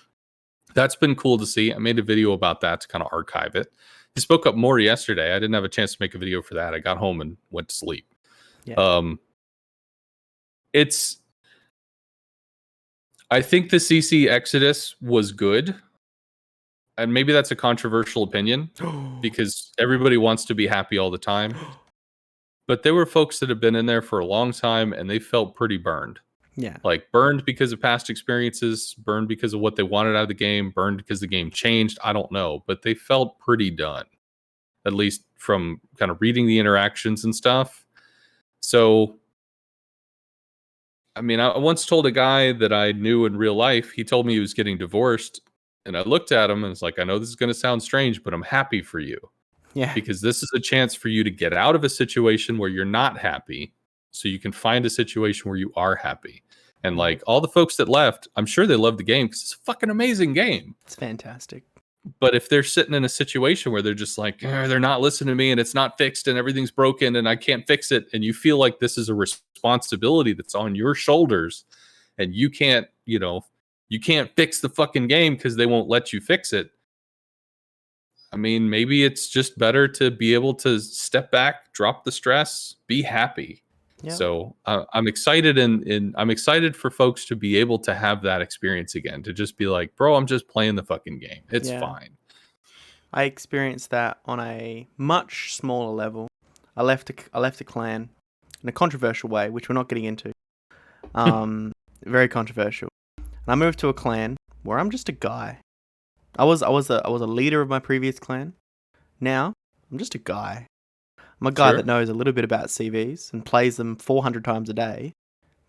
that's been cool to see. I made a video about that to kind of archive it. He spoke up more yesterday. I didn't have a chance to make a video for that. I got home and went to sleep. Yeah. I think the CC Exodus was good. And maybe that's a controversial opinion, because everybody wants to be happy all the time. But there were folks that have been in there for a long time and they felt pretty burned. Yeah. Like, burned because of past experiences, burned because of what they wanted out of the game, burned because the game changed. I don't know, but they felt pretty done, at least from kind of reading the interactions and stuff. So, I mean, I once told a guy that I knew in real life, he told me he was getting divorced. And I looked at him and it's like, I know this is going to sound strange, but I'm happy for you. Yeah. Because this is a chance for you to get out of a situation where you're not happy so you can find a situation where you are happy. And like all the folks that left, I'm sure they love the game because it's a fucking amazing game. It's fantastic. But if they're sitting in a situation where they're just like, they're not listening to me and it's not fixed and everything's broken and I can't fix it, and you feel like this is a responsibility that's on your shoulders and you can't, you can't fix the fucking game because they won't let you fix it. I mean, maybe it's just better to be able to step back, drop the stress, be happy. Yep. So I'm excited, and I'm excited for folks to be able to have that experience again, to just be like, bro, I'm just playing the fucking game. It's fine. I experienced that on a much smaller level. I left a clan in a controversial way, which we're not getting into. Very controversial. And I moved to a clan where I'm just a guy. I was a leader of my previous clan. Now I'm just a guy. I'm a guy that knows a little bit about CVs and plays them 400 times a day,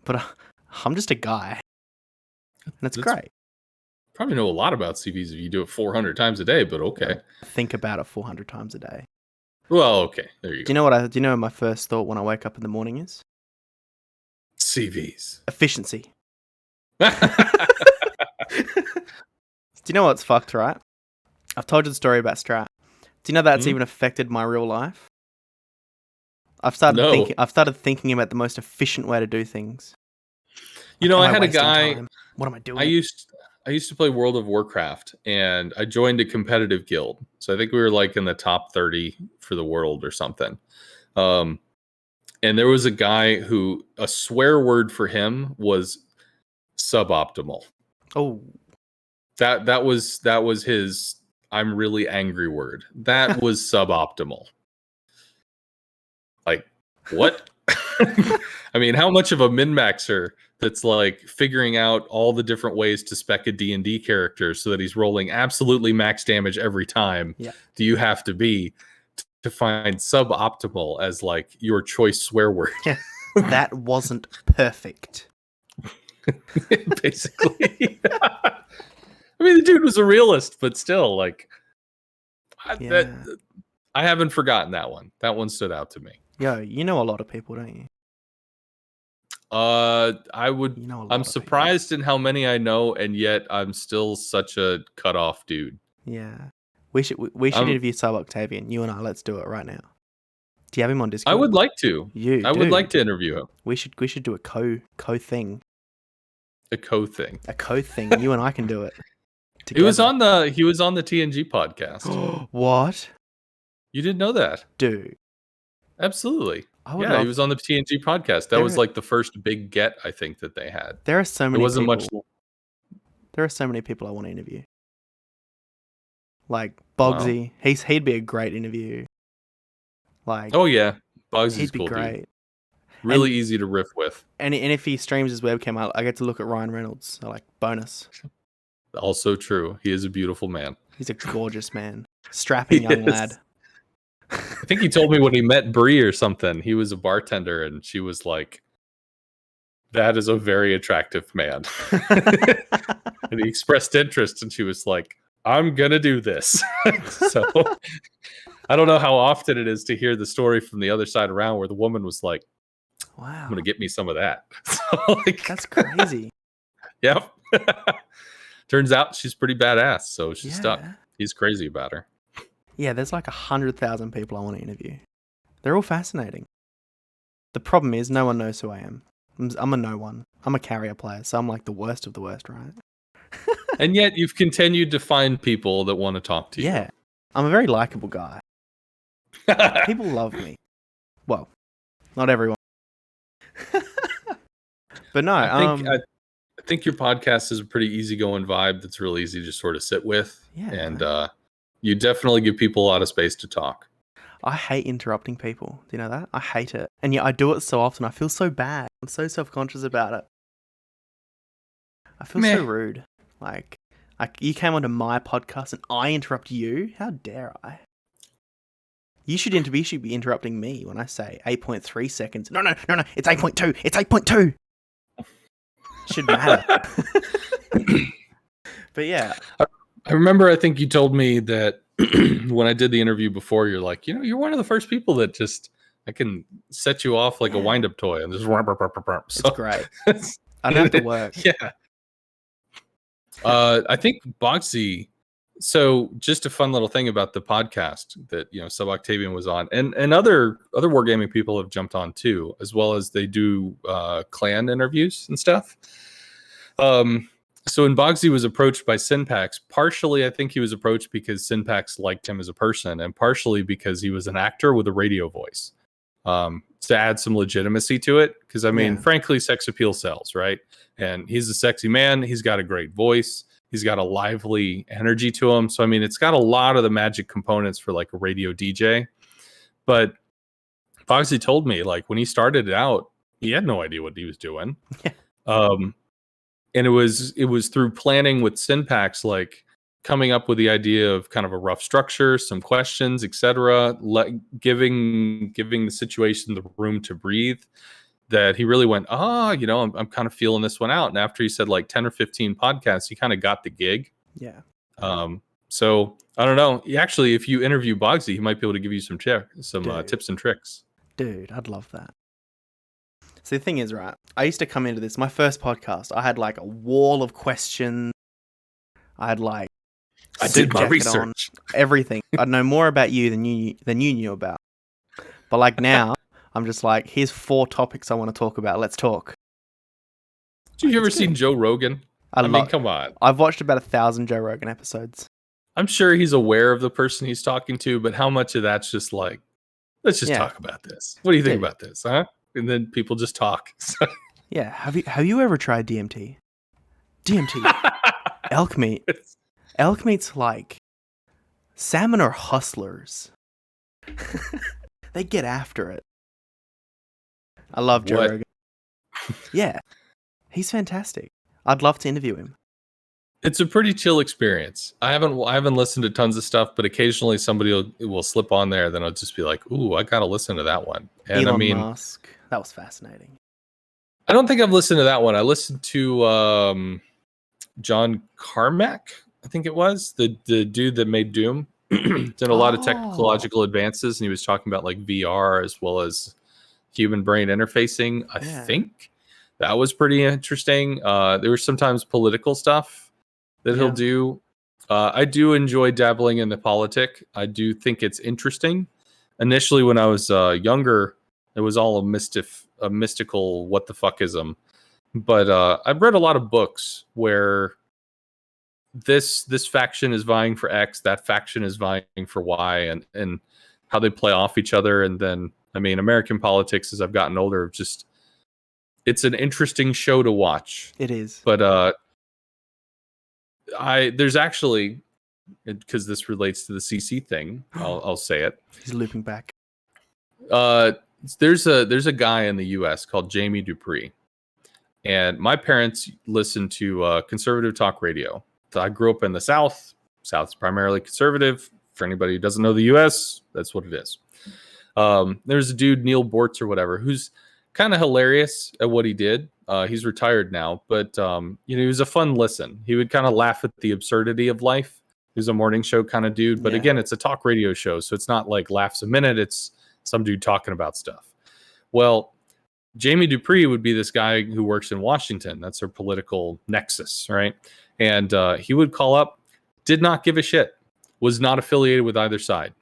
but I'm just a guy, and it's great. Probably know a lot about CVs if you do it 400 times a day, but okay. Think about it 400 times a day. Well, okay, there you go. Do you know what my first thought when I wake up in the morning is? CVs. Efficiency. Do you know what's fucked, right? I've told you the story about Strat. Do you know that's even affected my real life? I've started thinking about the most efficient way to do things. I had a guy. Time? What am I doing? I used to play World of Warcraft, and I joined a competitive guild. So I think we were like in the top 30 for the world or something. And there was a guy who a swear word for him was suboptimal. Oh, that was his I'm really angry word. That was suboptimal. Like, what? I mean, how much of a min-maxer that's like figuring out all the different ways to spec a D&D character so that he's rolling absolutely max damage every time do you have to be to find suboptimal as like your choice swear word? That wasn't perfect. Basically. I mean, the dude was a realist, but still, like, I haven't forgotten that one. That one stood out to me. Yo, you know a lot of people, don't you? I'm surprised in how many I know, and yet I'm still such a cut-off dude. Yeah. We should interview Sub Octavian. You and I, let's do it right now. Do you have him on Discord? I would like to. I would like to interview him. We should do a co thing. A co thing. A co thing. You and I can do it. Together. He was on the TNG podcast. What? You didn't know that? Dude. Absolutely. He was on the TNG podcast. That was like the first big get, I think, that they had. There are so many There are so many people I want to interview. Like Bogsy. Wow. He'd be a great interview. Like, oh yeah. Bogsy's cool, great. Dude. Really easy to riff with. And if he streams his webcam, I get to look at Ryan Reynolds. So like, bonus. Also true. He is a beautiful man. He's a gorgeous man. Strapping young lad. I think he told me when he met Bree or something, he was a bartender and she was like, that is a very attractive man. And he expressed interest and she was like, I'm going to do this. So I don't know how often it is to hear the story from the other side around where the woman was like, wow, I'm going to get me some of that. So, like, that's crazy. Yep. Turns out she's pretty badass. So she's stuck. He's crazy about her. Yeah, there's like 100,000 people I want to interview. They're all fascinating. The problem is no one knows who I am. I'm a no one. I'm a carrier player, so I'm like the worst of the worst, right? And yet you've continued to find people that want to talk to you. Yeah. I'm a very likable guy. People love me. Well, not everyone. But no, I think your podcast is a pretty easygoing vibe that's real easy to sort of sit with. Yeah. And you definitely give people a lot of space to talk. I hate interrupting people. Do you know that? I hate it. And yet I do it so often. I feel so bad. I'm so self-conscious about it. I feel so rude. Like, you came onto my podcast and I interrupt you? How dare I? You should be interrupting me when I say 8.3 seconds. No, it's 8.2. It's 8.2. Should matter. But yeah. I remember, I think you told me that when I did the interview before, you're like, you're one of the first people that just, I can set you off like a wind-up toy and just It's great. I don't have to work. Yeah. I think Boxy. So just a fun little thing about the podcast that Sub Octavian was on, and other wargaming people have jumped on too, as well as they do clan interviews and stuff. So when Boxy was approached by Synpax, partially I think he was approached because Synpax liked him as a person, and partially because he was an actor with a radio voice. To add some legitimacy to it, because I mean, frankly, sex appeal sells, right? And he's a sexy man. He's got a great voice. He's got a lively energy to him. So I mean, it's got a lot of the magic components for like a radio DJ. But Foxy told me, like, when he started out, he had no idea what he was doing. And it was through planning with Synpax, like coming up with the idea of kind of a rough structure, some questions, etc., giving the situation the room to breathe, that he really went, I'm kind of feeling this one out. And after he said like 10 or 15 podcasts, he kind of got the gig. Yeah. So I don't know. Actually, if you interview Bogsy, he might be able to give you some tips and tricks. Dude, I'd love that. So the thing is, right, I used to come into this, my first podcast, I had like a wall of questions. I had like, I did my research on, everything. I'd know more about you than you knew about. But like now, I'm just like, here's 4 topics I want to talk about. Let's talk. Have you ever seen Joe Rogan? I mean, come on. I've watched about 1,000 Joe Rogan episodes. I'm sure he's aware of the person he's talking to, but how much of that's just like, let's just talk about this. What do you think about this, huh? And then people just talk. Yeah. Have you ever tried DMT? DMT. Elk meat. Elk meat's like salmon are hustlers. They get after it. I love Joe Rogan. Yeah. He's fantastic. I'd love to interview him. It's a pretty chill experience. I haven't listened to tons of stuff, but occasionally somebody will slip on there. Then I'll just be like, "Ooh, I gotta listen to that one." And Elon Musk, that was fascinating. I don't think I've listened to that one. I listened to John Carmack, I think it was the dude that made Doom. Did a lot of technological advances, and he was talking about like VR as well as human brain interfacing. I think that was pretty interesting. There was sometimes political stuff that he'll do. I do enjoy dabbling in the politic. I do think it's interesting. Initially, when I was younger, it was all a mystical what the fuckism. But I've read a lot of books where this faction is vying for X, that faction is vying for Y, and how they play off each other. And then, I mean, American politics, as I've gotten older, it's an interesting show to watch. It is. But there's actually, because this relates to the CC thing, I'll say it. He's looping back. There's a guy in the U.S. called Jamie Dupree, and my parents listened to conservative talk radio. So I grew up in the South. South's primarily conservative. For anybody who doesn't know the U.S., that's what it is. There's a dude, Neil Bortz or whatever, who's kind of hilarious at what he did. He's retired now, but he was a fun listen. He would kind of laugh at the absurdity of life. He was a morning show kind of dude, but again, it's a talk radio show, so it's not like laughs a minute. It's some dude talking about stuff. Well, Jamie Dupree would be this guy who works in Washington. That's their political nexus, right? And he would call up, did not give a shit, was not affiliated with either side.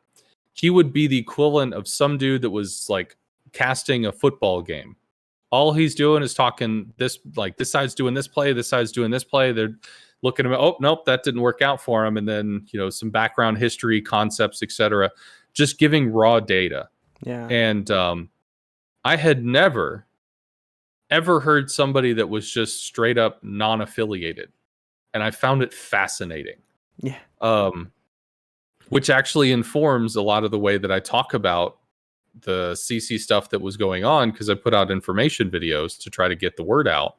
He would be the equivalent of some dude that was like casting a football game. All he's doing is talking this side's doing this play, this side's doing this play. They're looking at him, oh, nope, that didn't work out for him. And then, some background history, concepts, etc. Just giving raw data. Yeah. And I had never, ever heard somebody that was just straight up non-affiliated. And I found it fascinating. Yeah. Which actually informs a lot of the way that I talk about the CC stuff that was going on, because I put out information videos to try to get the word out.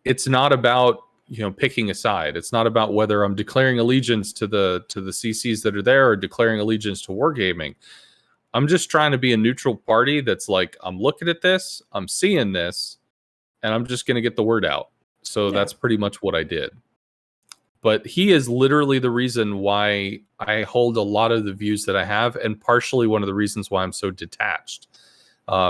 It's not about picking a side. It's not about whether I'm declaring allegiance to the CCs that are there or declaring allegiance to wargaming. I'm just trying to be a neutral party that's like, I'm looking at this, I'm seeing this, and I'm just going to get the word out. So that's pretty much what I did. But he is literally the reason why I hold a lot of the views that I have, and partially one of the reasons why I'm so detached.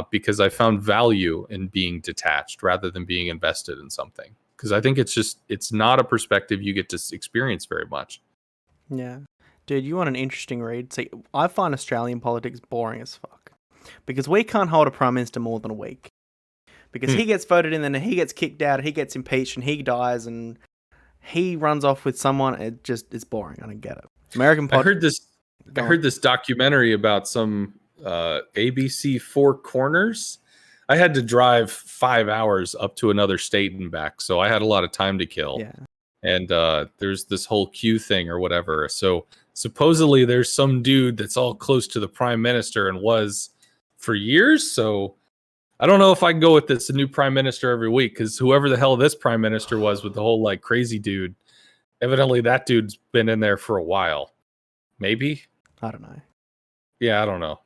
Because I found value in being detached rather than being invested in something. Because I think it's not a perspective you get to experience very much. Yeah. Dude, you want an interesting read? See, I find Australian politics boring as fuck. Because we can't hold a Prime Minister more than a week. Because he gets voted in, then he gets kicked out, he gets impeached, and he dies, and he runs off with someone. It's boring. I don't get it. American politics. I heard this documentary about some ABC Four Corners. I had to drive 5 hours up to another state and back, so I had a lot of time to kill. Yeah. And there's this whole Q thing or whatever. So supposedly there's some dude that's all close to the prime minister and was for years. So I don't know if I can go with this new prime minister every week, because whoever the hell this prime minister was with the whole like crazy dude, evidently that dude's been in there for a while. Maybe. I don't know. Yeah, I don't know.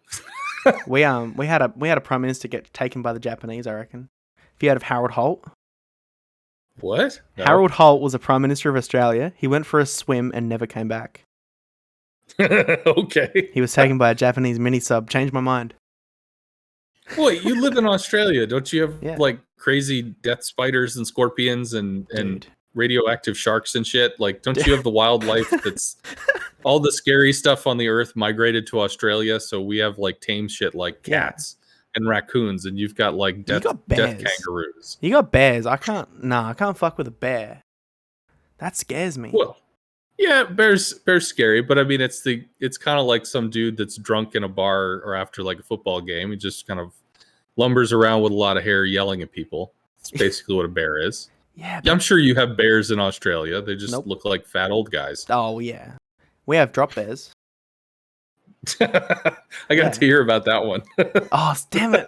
we had a prime minister get taken by the Japanese, I reckon. Have you heard of Harold Holt? What? No. Harold Holt was a prime minister of Australia. He went for a swim and never came back. Okay. He was taken by a Japanese mini sub. Changed my mind. Boy, you live in Australia. Don't you have Yeah. like crazy death spiders and scorpions and radioactive sharks and shit? Like, don't you have the wildlife that's all the scary stuff on the earth migrated to Australia? So we have like tame shit like cats and raccoons, and you've got like death kangaroos. You got bears. I can't fuck with a bear. That scares me. Well, yeah, bears scary, but I mean it's kind of like some dude that's drunk in a bar or after like a football game. He just kind of lumbers around with a lot of hair yelling at people. It's basically what a bear is. Yeah, I'm sure you have bears in Australia. They just look like fat old guys. Oh yeah. We have drop bears. I got to hear about that one. Oh, damn it.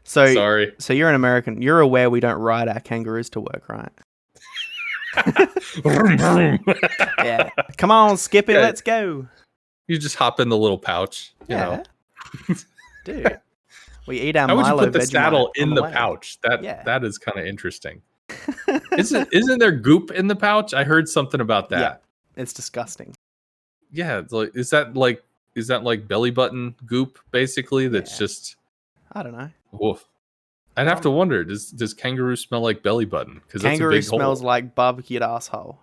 Sorry. So you're an American. You're aware we don't ride our kangaroos to work, right? Yeah. Come on, Skippy, let's go. You just hop in the little pouch, you know. Dude. We eat our How would you Milo put the saddle in the way. pouch? That is kind of interesting. Isn't there goop in the pouch? I heard something about that. Yeah. It's disgusting. Yeah, it's like is that like belly button goop basically? That's just I don't know. Woof. I'd have to wonder, does kangaroo smell like belly button? Because kangaroo smells like barbecued asshole.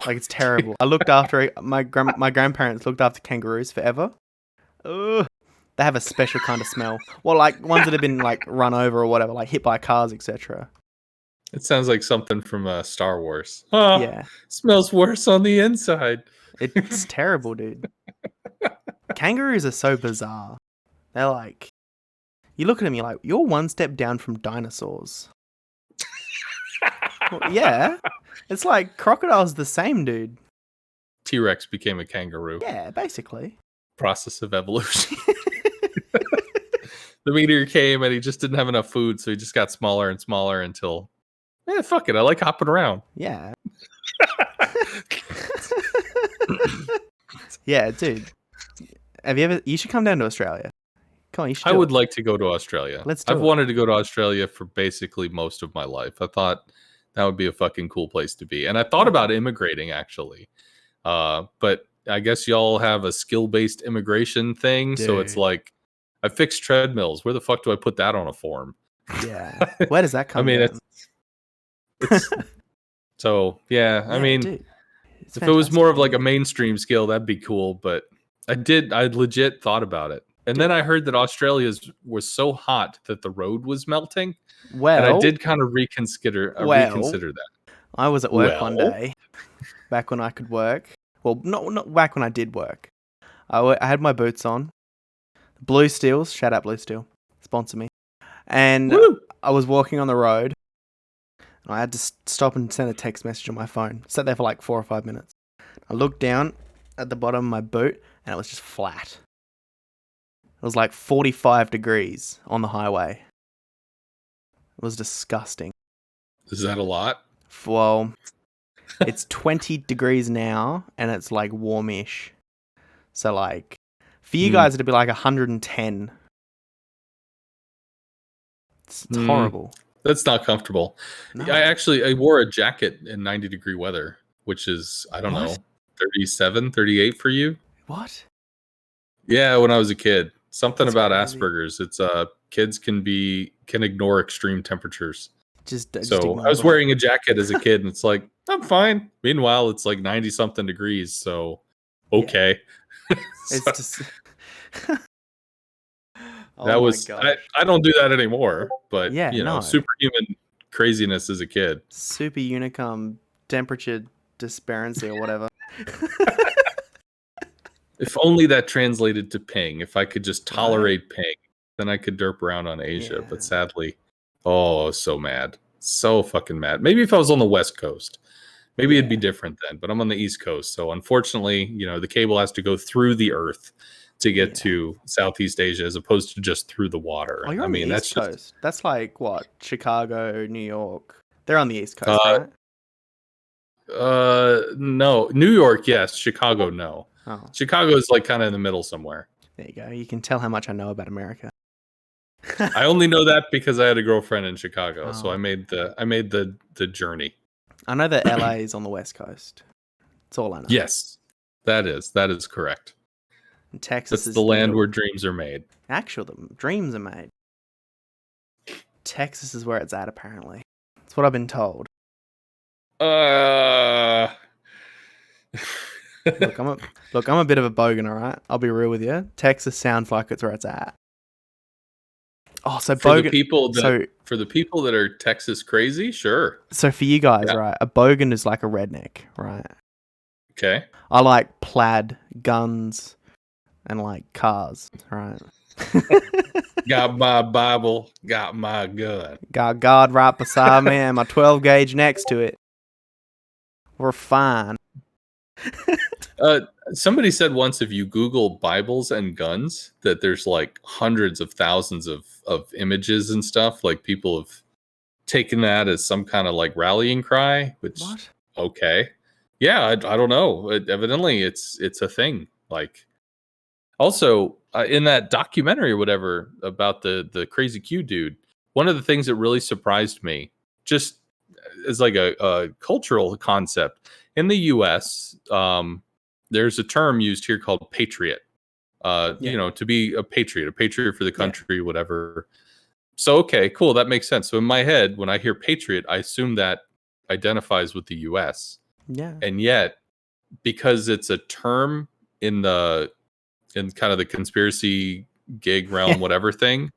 Like it's terrible. I looked after my grandparents looked after kangaroos forever. Ugh. They have a special kind of smell. Well, like ones that have been like run over or whatever, like hit by cars, etc. It sounds like something from Star Wars. Oh, yeah, smells worse on the inside. It's terrible, dude. Kangaroos are so bizarre. They're like, you look at them, you're like, you're one step down from dinosaurs. Well, yeah, it's like crocodiles the same, dude. T-Rex became a kangaroo. Yeah, basically. Process of evolution. The meteor came and he just didn't have enough food, so he just got smaller and smaller until, fuck it, I like hopping around. Yeah. Yeah, dude. You should come down to Australia. Come on, you should. I would like to go to Australia. I've wanted to go to Australia for basically most of my life. I thought that would be a fucking cool place to be. And I thought about immigrating actually. But I guess y'all have a skill-based immigration thing, dude. So it's like I fixed treadmills. Where the fuck do I put that on a form? Yeah. Where does that come I mean, down? it's so yeah, I mean, dude, if it was more of like a mainstream skill, that'd be cool, but I legit thought about it. And then I heard that Australia was so hot that the road was melting. Well, and I did kind of reconsider that. I was at work one day, back when I could work. Well, not back when I did work. I had my boots on. Blue Steels, shout out Blue Steel, sponsor me. And I was walking on the road. And I had to stop and send a text message on my phone. Sat there for like 4 or 5 minutes. I looked down at the bottom of my boot, and it was just flat. It was like 45 degrees on the highway. It was disgusting. Is that a lot? Well, it's 20 degrees now, and it's like warmish. So like, for you guys, it'd be like 110. It's horrible. That's not comfortable. No. I wore a jacket in 90-degree weather, which is, I don't What? know, 37, 38 for you. What? Yeah, when I was a kid. Something That's about crazy. Asperger's. It's kids can ignore extreme temperatures. Just So I ignore was them. wearing a jacket as a kid, and it's like, I'm fine. Meanwhile, it's like 90 something degrees. So okay. It's So just. Oh that my was gosh. I don't do that anymore, but Yeah, no. superhuman craziness as a kid. Super unicum temperature disparity or whatever. If only that translated to ping. If I could just Right? tolerate ping, then I could derp around on Asia. Yeah. But sadly, oh, I was so mad. So fucking mad. Maybe if I was on the West Coast, maybe it'd be Yeah. different then. But I'm on the East Coast. So unfortunately, the cable has to go through the earth to get Yeah. to Southeast Asia as opposed to just through the water. Oh, you're I on the mean, East that's just Coast. That's like what? Chicago, New York. They're on the East Coast, uh right? no. New York, yes. Chicago, no. Oh, Chicago is like kind of in the middle somewhere. there you go. You can tell how much I know about America. I only know that because I had a girlfriend in Chicago, so I Oh. made the journey. I know that LA is on the West Coast. That's all I know. Yes, that is correct. And Texas That's is the in the land middle. where dreams are made. Actual, the dreams are made. Texas is where it's at, apparently. That's what I've been told. Uh, Look, I'm a bit of a bogan, all right? I'll be real with you. Texas sounds like it's where it's at. Oh, so for the bogan. people So that are Texas crazy, sure. so for you guys, Yeah. right? A bogan is like a redneck, right? Okay. I like plaid, guns, and like cars, right? Got my Bible, got my gun. Got God right beside me and my 12 gauge next to it. We're fine. Somebody said once if you Google Bibles and guns, that there's like hundreds of thousands of images and stuff. Like people have taken that as some kind of like rallying cry, which What? okay. Yeah, I don't know. Evidently, it's a thing. Like also in that documentary or whatever about the crazy Q dude, one of the things that really surprised me, just as like a cultural concept in the U.S. There's a term used here called patriot. Yeah. To be a patriot for the Yeah. country, whatever. So okay, cool, that makes sense. So in my head, when I hear patriot, I assume that identifies with the U.S. Yeah. And yet, because it's a term in kind of the conspiracy gig realm, whatever thing,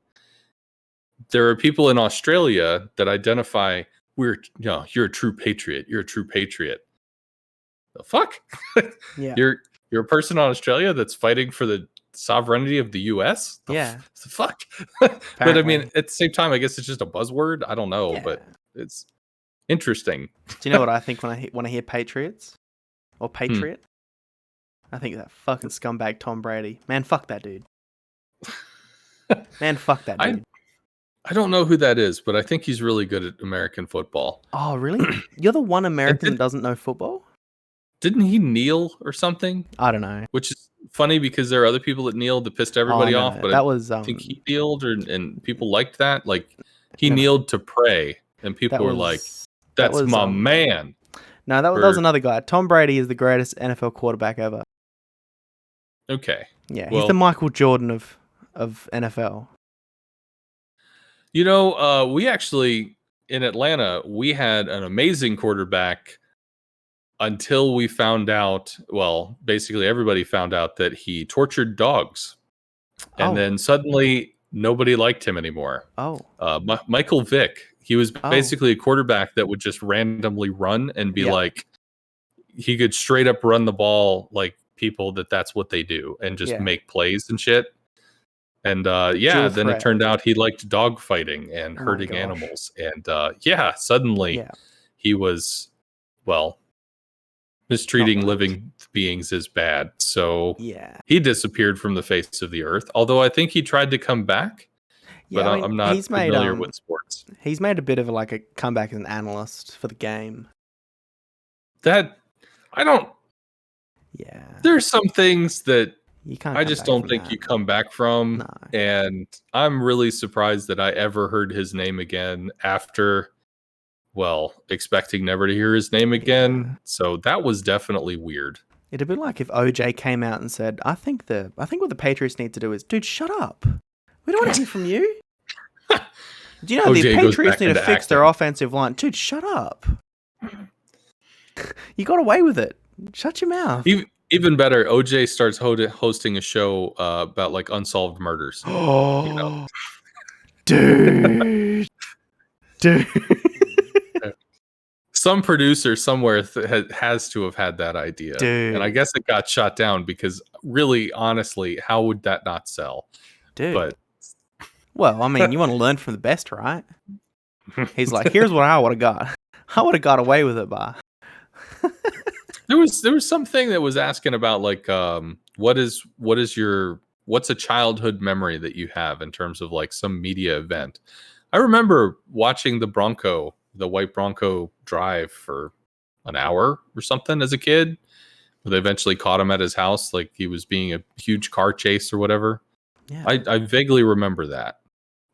there are people in Australia that identify you're a true patriot. You're a true patriot. The fuck? Yeah. You're a person in Australia that's fighting for the sovereignty of the US? Yeah. The fuck? But I mean, Apparently. at the same time, I guess it's just a buzzword. I don't know, Yeah. but it's interesting. Do you know what I think when I hear Patriots or Patriot? I think that fucking scumbag Tom Brady. Man, fuck that dude. Man, fuck that I dude. I don't know who that is, but I think he's really good at American football. Oh, really? You're the one And American that doesn't know football? didn't he kneel or something? I don't know. Which is funny because there are other people that kneeled that pissed Oh everybody off, no, but I that was think he kneeled, and people liked that. Like he no, kneeled to pray, and that people were like, was that "That's was my man." no, that was Or another guy. Tom Brady is the greatest NFL quarterback ever. okay, Yeah, he's the well, Michael Jordan of NFL. we actually in Atlanta we had an amazing quarterback until we found out. Well, basically everybody found out that he tortured dogs, and Oh, then suddenly nobody liked him anymore. oh, Michael Vick. He was oh, basically a quarterback that would just randomly run and be yeah, like, he could straight up run the ball like people that's what they do and just yeah. make plays and shit. And Dual then it threat. turned out he liked dog fighting and Oh my hurting gosh. animals. And suddenly Yeah, he was, well, not mistreating liked. living beings is bad. So Yeah, he disappeared from the face of the earth. Although I think he tried to come back, but yeah. I mean, I'm not familiar with sports. he's made a bit of like a comeback as an analyst for the game. That I don't. Yeah, There's some things that You can't. I come just back don't from think that. you come back from. No. And I'm really surprised that I ever heard his name again after, well, expecting never to hear his name again. Yeah. So that was definitely weird. It'd be like if OJ came out and said, I think what the Patriots need to do is, dude, shut up. We don't want to hear from you. Do you know the OJ goes Patriots back need to into fix their acting. offensive line? Dude, shut up. You got away with it. Shut your mouth. Even better, OJ starts hosting a show about like unsolved murders. You know, Oh, dude. Dude. some producer somewhere has to have had that idea, and I Dude. guess it got shot down because, really, honestly, how would that not sell? Dude. But Well, I mean, you want to learn from the best, right? He's like, here's what I would have got. I would have got away with it, by. there was something that was asking about like what's a childhood memory that you have in terms of like some media event. I remember watching the white Bronco drive for an hour or something as a kid. They eventually caught him at his house, like he was being a huge car chase or whatever. Yeah. I vaguely remember that.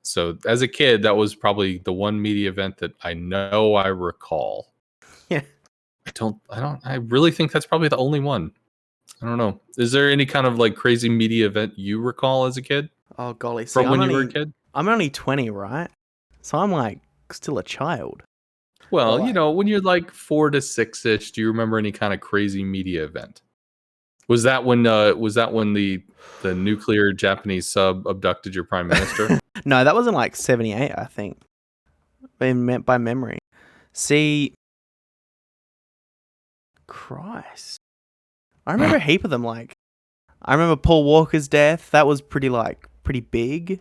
So as a kid, that was probably the one media event that I know I recall. Yeah. I really think that's probably the only one. I don't know. Is there any kind of like crazy media event you recall as a kid Oh, golly. See, from when you were a kid? I'm only 20, right? So I'm like still a child. Well, Well, when you're like 4 to 6ish, do you remember any kind of crazy media event? Was that when the nuclear Japanese sub abducted your prime minister? No, that was in like 78, I think. By memory. See, Christ. I remember a heap of them. Like, I remember Paul Walker's death. That was pretty big.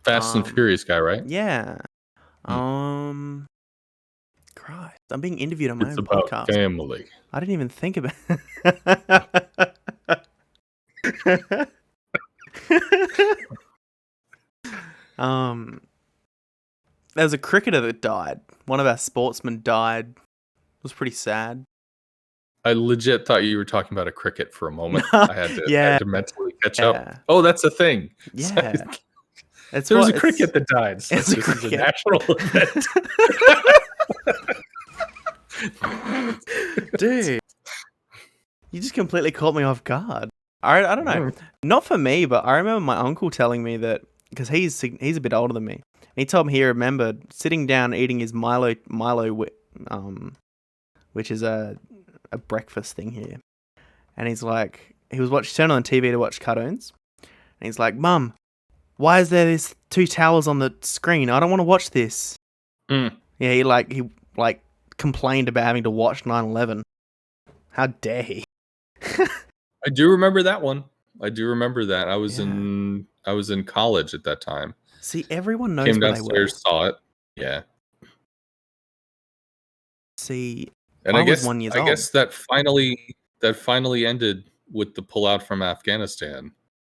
Fast and Furious guy, right? Yeah. Christ. I'm being interviewed on my It's own about podcast. family. I didn't even think about There was a cricketer that died. One of our sportsmen died. It was pretty sad. I legit thought you were talking about a cricket for a moment. I had to mentally catch up. Oh, that's a thing. Yeah. There was a cricket that died. It's like, this is a national event. Dude, you just completely caught me off guard. I don't know. Not for me, but I remember my uncle telling me that, because he's a bit older than me. And he told me he remembered sitting down eating his Milo, which is a breakfast thing here. And he's like, he was turning on TV to watch cartoons. And he's like, Mum, why is there this 2 towels on the screen? I don't want to watch this. Mm. Yeah, he complained about having to watch 9/11. How dare he? I do remember that one. I do remember that. I was in college at that time. See, everyone knows Came where they were. downstairs, saw it. Yeah. See, And I I was guess 1 year old. that finally ended with the pullout from Afghanistan.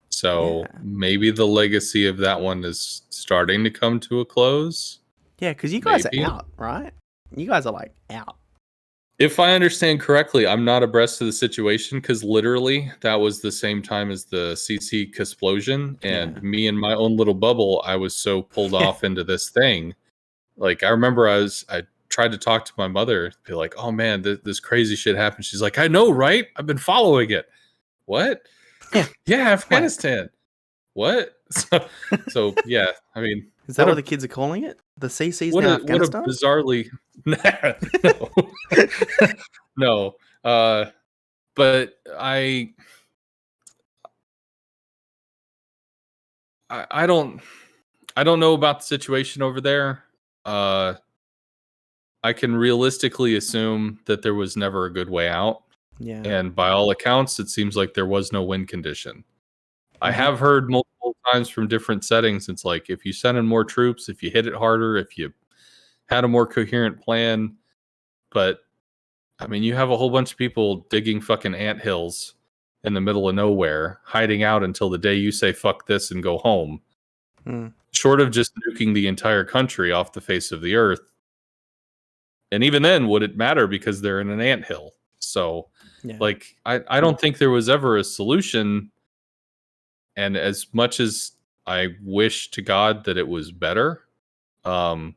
So maybe the legacy of that one is starting to come to a close. Yeah, because you guys are out, right? You guys are like out. If I understand correctly, I'm not abreast of the situation because literally that was the same time as the CC explosion, and me and my own little bubble, I was so pulled off into this thing. Like I remember I tried to talk to my mother, be like, "Oh man, this crazy shit happened." She's like, "I know, right? I've been following it." What? Yeah, Afghanistan. What? So yeah, I mean, is that what the kids are calling it? The CC's now Afghanistan? What a bizarrely no. But I don't know about the situation over there. I can realistically assume that there was never a good way out. Yeah. And by all accounts, it seems like there was no win condition. I have heard multiple times from different settings. It's like if you send in more troops, if you hit it harder, if you had a more coherent plan. But I mean, you have a whole bunch of people digging fucking anthills in the middle of nowhere, hiding out until the day you say fuck this and go home. Short of just nuking the entire country off the face of the earth. And even then, would it matter because they're in an anthill? So, like, I don't think there was ever a solution And as much as I wish to God that it was better, I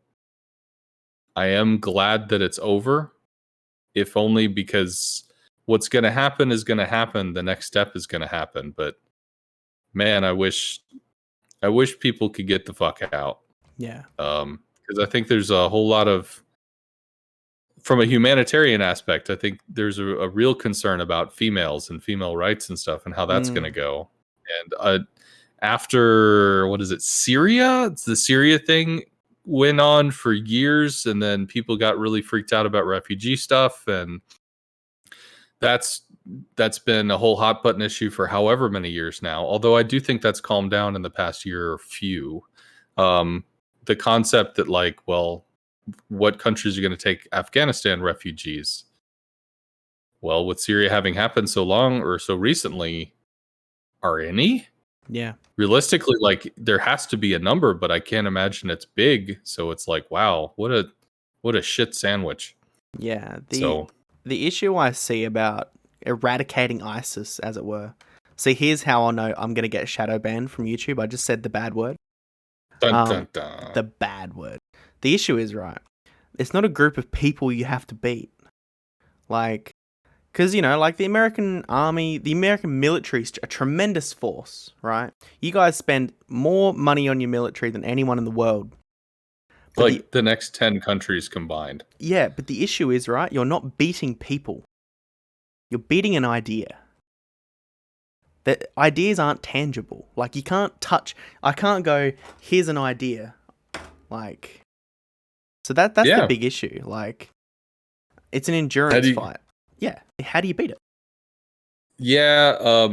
am glad that it's over, if only because what's going to happen is going to happen. The next step is going to happen. But man, I wish people could get the fuck out. Yeah. Because I think there's a whole lot of, from a humanitarian aspect, I think there's a real concern about females and female rights and stuff and how that's going to go. And after, what is it, Syria? It's the Syria thing went on for years, and then people got really freaked out about refugee stuff, and that's been a whole hot button issue for however many years now. Although I do think that's calmed down in the past year or few. The concept that, like, well, what countries are going to take Afghanistan refugees? Well, with Syria having happened so long or so recently, are any? Yeah. Realistically, like, there has to be a number, but I can't imagine it's big. So it's like, wow, what a shit sandwich. Yeah. So The issue I see about eradicating ISIS, as it were. See, here's how I know I'm going to get shadow banned from YouTube. I just said the bad word. dun, dun, dun. The bad word. The issue is, right, it's not a group of people you have to beat. Like, because, like the American army, the American military is a tremendous force, right? You guys spend more money on your military than anyone in the world. But like the next 10 countries combined. Yeah, but the issue is, right, you're not beating people. You're beating an idea. That ideas aren't tangible. Like, you can't touch. I can't go, here's an idea. Like, so that's the big issue. Like, it's an endurance fight. Yeah. How do you beat it? Yeah.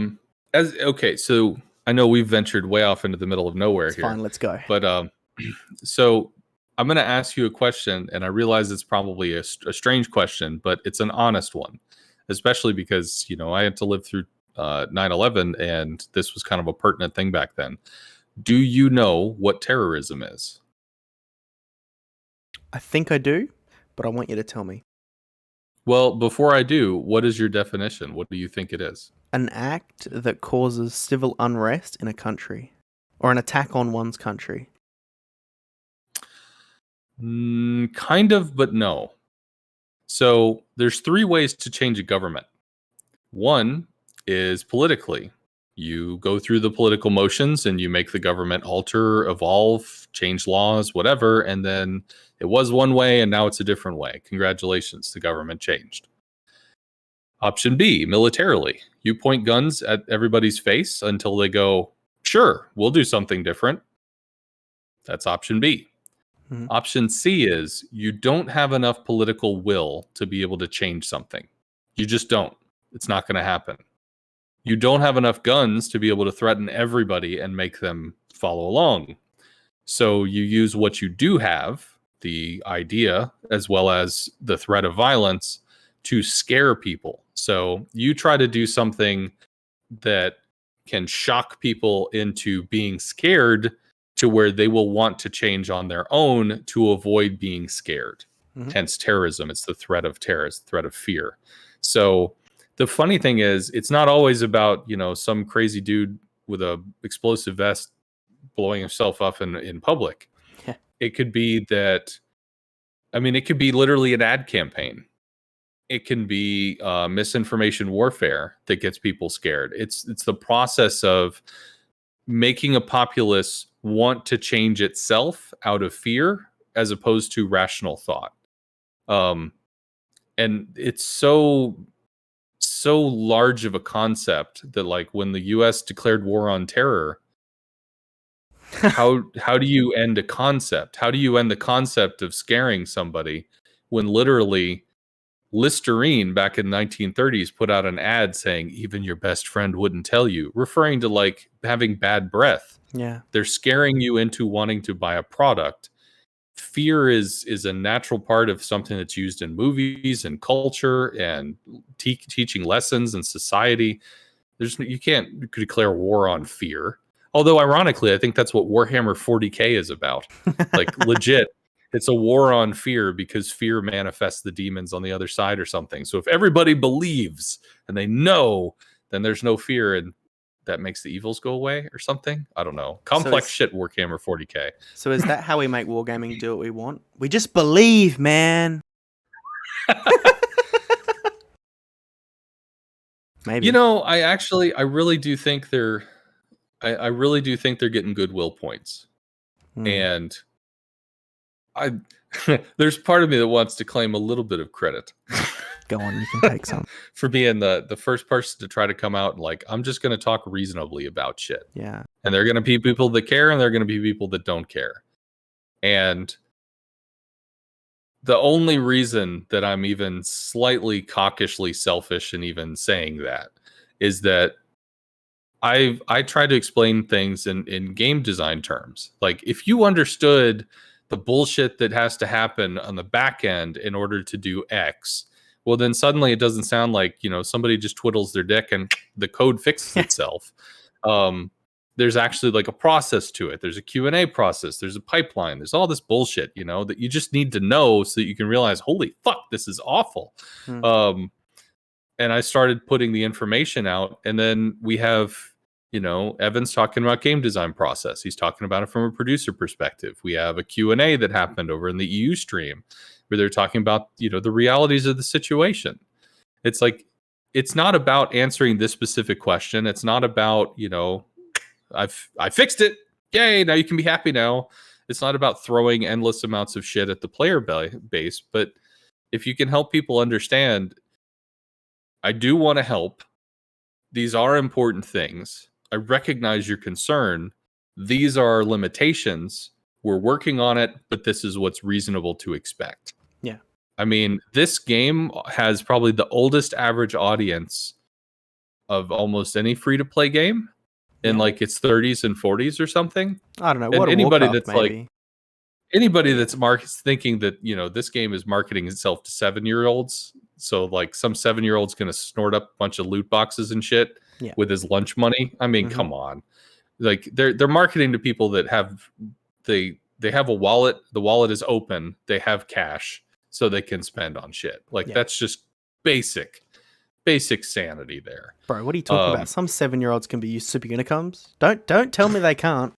Okay. So I know we've ventured way off into the middle of nowhere here. Fine. Let's go. But so I'm going to ask you a question, and I realize it's probably a strange question, but it's an honest one, especially because, I had to live through 9/11, and this was kind of a pertinent thing back then. Do you know what terrorism is? I think I do, but I want you to tell me. Well, before I do, what is your definition? What do you think it is? An act that causes civil unrest in a country, or an attack on one's country. Kind of, but no. So there's 3 ways to change a government. One is politically. You go through the political motions and you make the government alter, evolve, change laws, whatever, and then it was one way and now it's a different way. Congratulations, the government changed. Option B, militarily. You point guns at everybody's face until they go, sure, we'll do something different. That's option B. Mm-hmm. Option C is you don't have enough political will to be able to change something. You just don't. It's not going to happen. You don't have enough guns to be able to threaten everybody and make them follow along. So you use what you do have, the idea, as well as the threat of violence, to scare people. So you try to do something that can shock people into being scared to where they will want to change on their own to avoid being scared. Mm-hmm. Hence terrorism. It's the threat of terror, it's the threat of fear. So the funny thing is, it's not always about, some crazy dude with a explosive vest blowing himself up in public. Yeah. It could be that, it could be literally an ad campaign. It can be misinformation warfare that gets people scared. It's the process of making a populace want to change itself out of fear as opposed to rational thought. And it's so large of a concept that, like, when the US declared war on terror, how do you end a concept? How do you end the concept of scaring somebody when literally Listerine back in the 1930s put out an ad saying even your best friend wouldn't tell you, referring to, like, having bad breath. Yeah. They're scaring you into wanting to buy a product. Fear is a natural part of something that's used in movies and culture and teaching lessons in society. You can't declare war on fear. Although ironically, I think that's what Warhammer 40K is about. Like, legit, it's a war on fear because fear manifests the demons on the other side or something. So if everybody believes and they know, then there's no fear, and that makes the evils go away or something. I don't know. Complex shit, Warhammer 40k. So is that how we make wargaming do what we want? We just believe, man. Maybe. You know, I really do think I really do think they're getting goodwill points. And I there's part of me that wants to claim a little bit of credit. Go on, you can take some. For being the first person to try to come out and like, I'm just going to talk reasonably about shit. Yeah. And there are going to be people that care and there are going to be people that don't care. And the only reason that I'm even slightly cockishly selfish in even saying that is that I try to explain things in game design terms. Like, if you understood the bullshit that has to happen on the back end in order to do X, well, then suddenly it doesn't sound like, you know, somebody just twiddles their dick and the code fixes itself. There's actually like a process to it. There's a Q&A process. There's a pipeline. There's all this bullshit, you know, that you just need to know so that you can realize, holy fuck, this is awful. And I started putting the information out, and then we have, you know, Evan's talking about game design process. He's talking about it from a producer perspective. We have a Q&A that happened over in the EU stream where they're talking about, you know, the realities of the situation. It's like, it's not about answering this specific question. It's not about, you know, I fixed it. Yay, now you can be happy now. It's not about throwing endless amounts of shit at the player base, but if you can help people understand, I do want to help. These are important things. I recognize your concern. These are our limitations. We're working on it, but this is what's reasonable to expect. Yeah. I mean, this game has probably the oldest average audience of almost any free-to-play game in like its 30s and 40s or something. I don't know. And What anybody Warcraft, that's maybe. like anybody that's thinking that, you know, this game is marketing itself to 7-year-olds, so like some 7-year-old's gonna snort up a bunch of loot boxes and shit with his lunch money. I mean, come on. Like, they're marketing to people that have they have a wallet. The wallet is open. They have cash, so they can spend on shit. Like, that's just basic sanity there. Bro, what are you talking about? Some 7-year-olds can be used super unicums. Don't tell me they can't.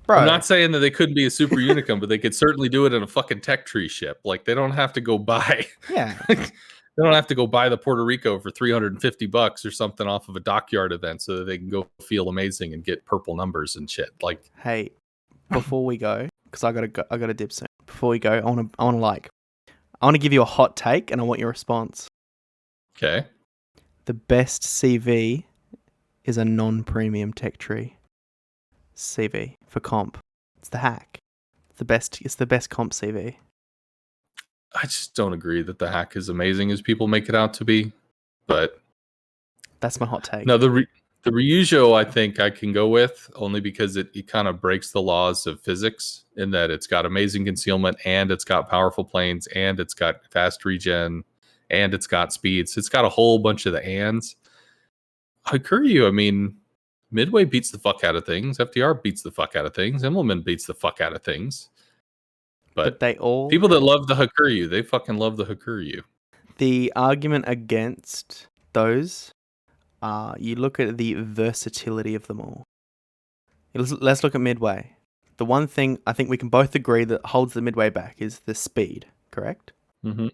Bro. I'm not saying that they couldn't be a super unicum, but they could certainly do it in a fucking tech tree ship. Like, they don't have to go buy. Yeah. They don't have to go buy the Puerto Rico for $350 or something off of a dockyard event so that they can go feel amazing and get purple numbers and shit. Like, hey, before we go, because I gotta dip soon. Before we go, I want to give you a hot take, and I want your response. Okay. The best CV is a non-premium tech tree CV for comp. It's the hack. It's the best comp CV. I just don't agree that the hack is amazing as people make it out to be, but that's my hot take. No, the Ryujo I think I can go with, only because it kind of breaks the laws of physics in that it's got amazing concealment and it's got powerful planes and it's got fast regen and it's got speeds. It's got a whole bunch of the ands. Hakuryu, I mean, Midway beats the fuck out of things. FDR beats the fuck out of things. Immelman beats the fuck out of things. But they all... people that love the Hakuryu, they fucking love the Hakuryu. The argument against those, you look at the versatility of them all. Let's look at Midway. The one thing I think we can both agree that holds the Midway back is the speed, correct? Mm-hmm.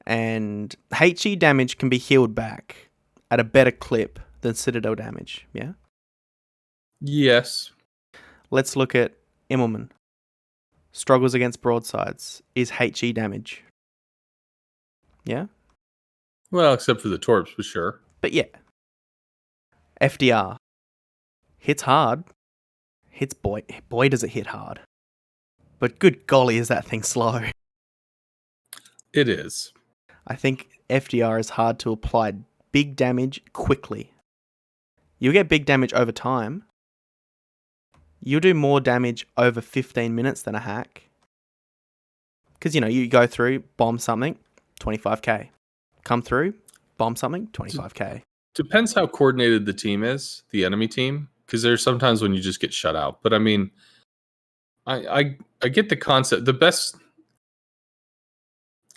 And HE damage can be healed back at a better clip than Citadel damage, yeah? Yes. Let's look at Immelman. Struggles against broadsides is HE damage. Yeah? Well, except for the Torps, for sure. But yeah. FDR. Hits hard. Hits boy. Boy, does it hit hard. But good golly, is that thing slow. It is. I think FDR is hard to apply big damage quickly. You'll get big damage over time. You'll do more damage over 15 minutes than a hack. Because, you know, you go through, bomb something, 25k. Come through, bomb something, 25k. Depends how coordinated the team is, the enemy team. Because there's sometimes when you just get shut out. But I mean, I get the concept. The best...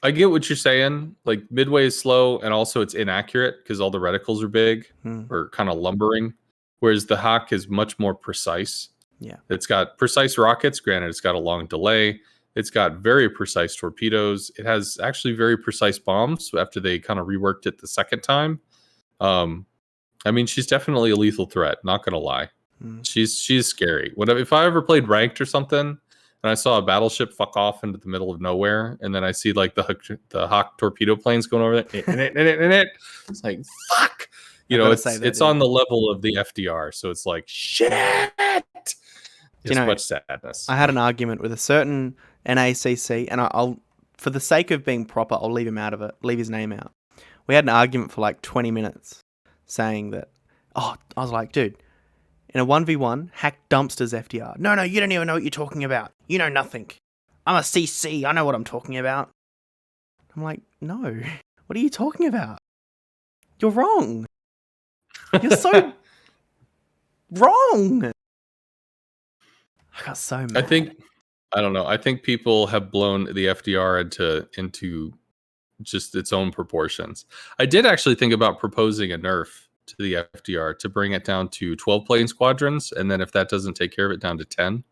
I get what you're saying. Like, Midway is slow, and also it's inaccurate because all the reticles are big or kind of lumbering. whereas the Hawk is much more precise. Yeah. It's got precise rockets. Granted, it's got a long delay. It's got very precise torpedoes. It has actually very precise bombs after they kind of reworked it the second time. I mean, she's definitely a lethal threat. Not gonna lie, she's scary. If I ever played ranked or something, and I saw a battleship fuck off into the middle of nowhere, and then I see like the Hawk torpedo planes going over there, it's like fuck. You know, it's on the level of the FDR, so it's like shit. It's much sadness. I had an argument with a certain NACC, and I'll, for the sake of being proper, I'll leave him out of it, leave his name out. We had an argument for like 20 minutes saying that, I was like, dude, in a 1v1, hack dumpsters FDR. No, you don't even know what you're talking about. You know nothing. I'm a CC. I know what I'm talking about. I'm like, no, what are you talking about? You're wrong. You're so wrong. I got so mad. I don't know. I think people have blown the FDR into just its own proportions. I did actually think about proposing a nerf to the FDR to bring it down to 12 plane squadrons, and then if that doesn't take care of it, down to 10.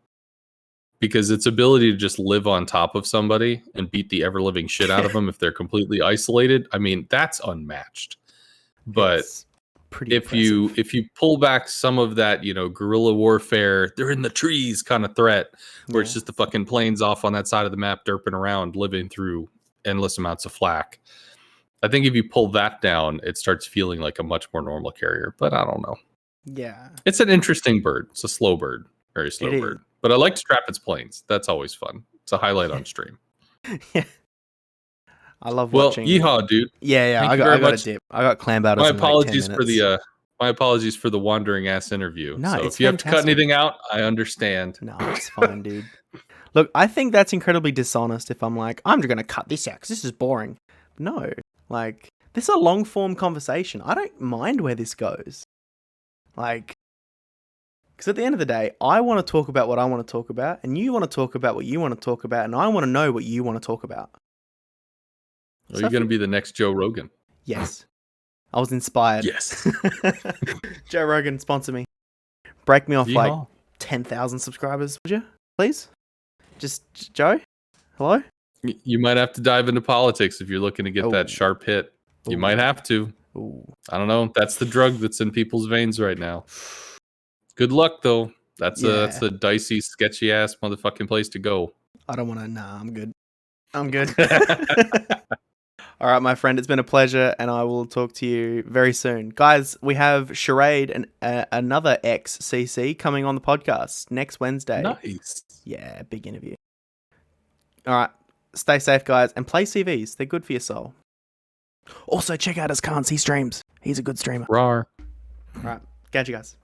Because its ability to just live on top of somebody and beat the ever living shit out of them if they're completely isolated, I mean, that's unmatched. But if you pull back some of that, guerrilla warfare, they're in the trees kind of threat, where it's just the fucking planes off on that side of the map derping around, living through endless amounts of flak. I think if you pull that down, it starts feeling like a much more normal carrier, but I don't know. Yeah. It's an interesting bird. It's a slow bird, very slow bird. But I like to trap its planes. That's always fun. It's a highlight on stream. Yeah. I love watching. Yeehaw, dude. Yeah. I got a dip. I got clam battles. My apologies for the wandering ass interview. No, so it's if you fantastic. have to cut anything out, I understand. No, it's fine, dude. Look, I think that's incredibly dishonest if I'm like, I'm just going to cut this out because this is boring. No, like, this is a long form conversation. I don't mind where this goes. Like, because at the end of the day, I want to talk about what I want to talk about, and you want to talk about what you want to talk about, and I want to know what you want to talk about. Are you going to be the next Joe Rogan? Yes. I was inspired. Yes. Joe Rogan, sponsor me. Break me off Yeehaw. like 10,000 subscribers, would you? Please? Just Joe? Hello? You might have to dive into politics if you're looking to get that sharp hit. You might have to. Ooh. I don't know. That's the drug that's in people's veins right now. Good luck, though. That's a dicey, sketchy ass motherfucking place to go. I don't want to. Nah, I'm good. All right, my friend, it's been a pleasure, and I will talk to you very soon. Guys, we have Charade and another ex-CC coming on the podcast next Wednesday. Nice. Yeah, big interview. All right, stay safe, guys, and play CVs. They're good for your soul. Also, check out Ahskance. He streams. He's a good streamer. Rawr. All right, catch you guys.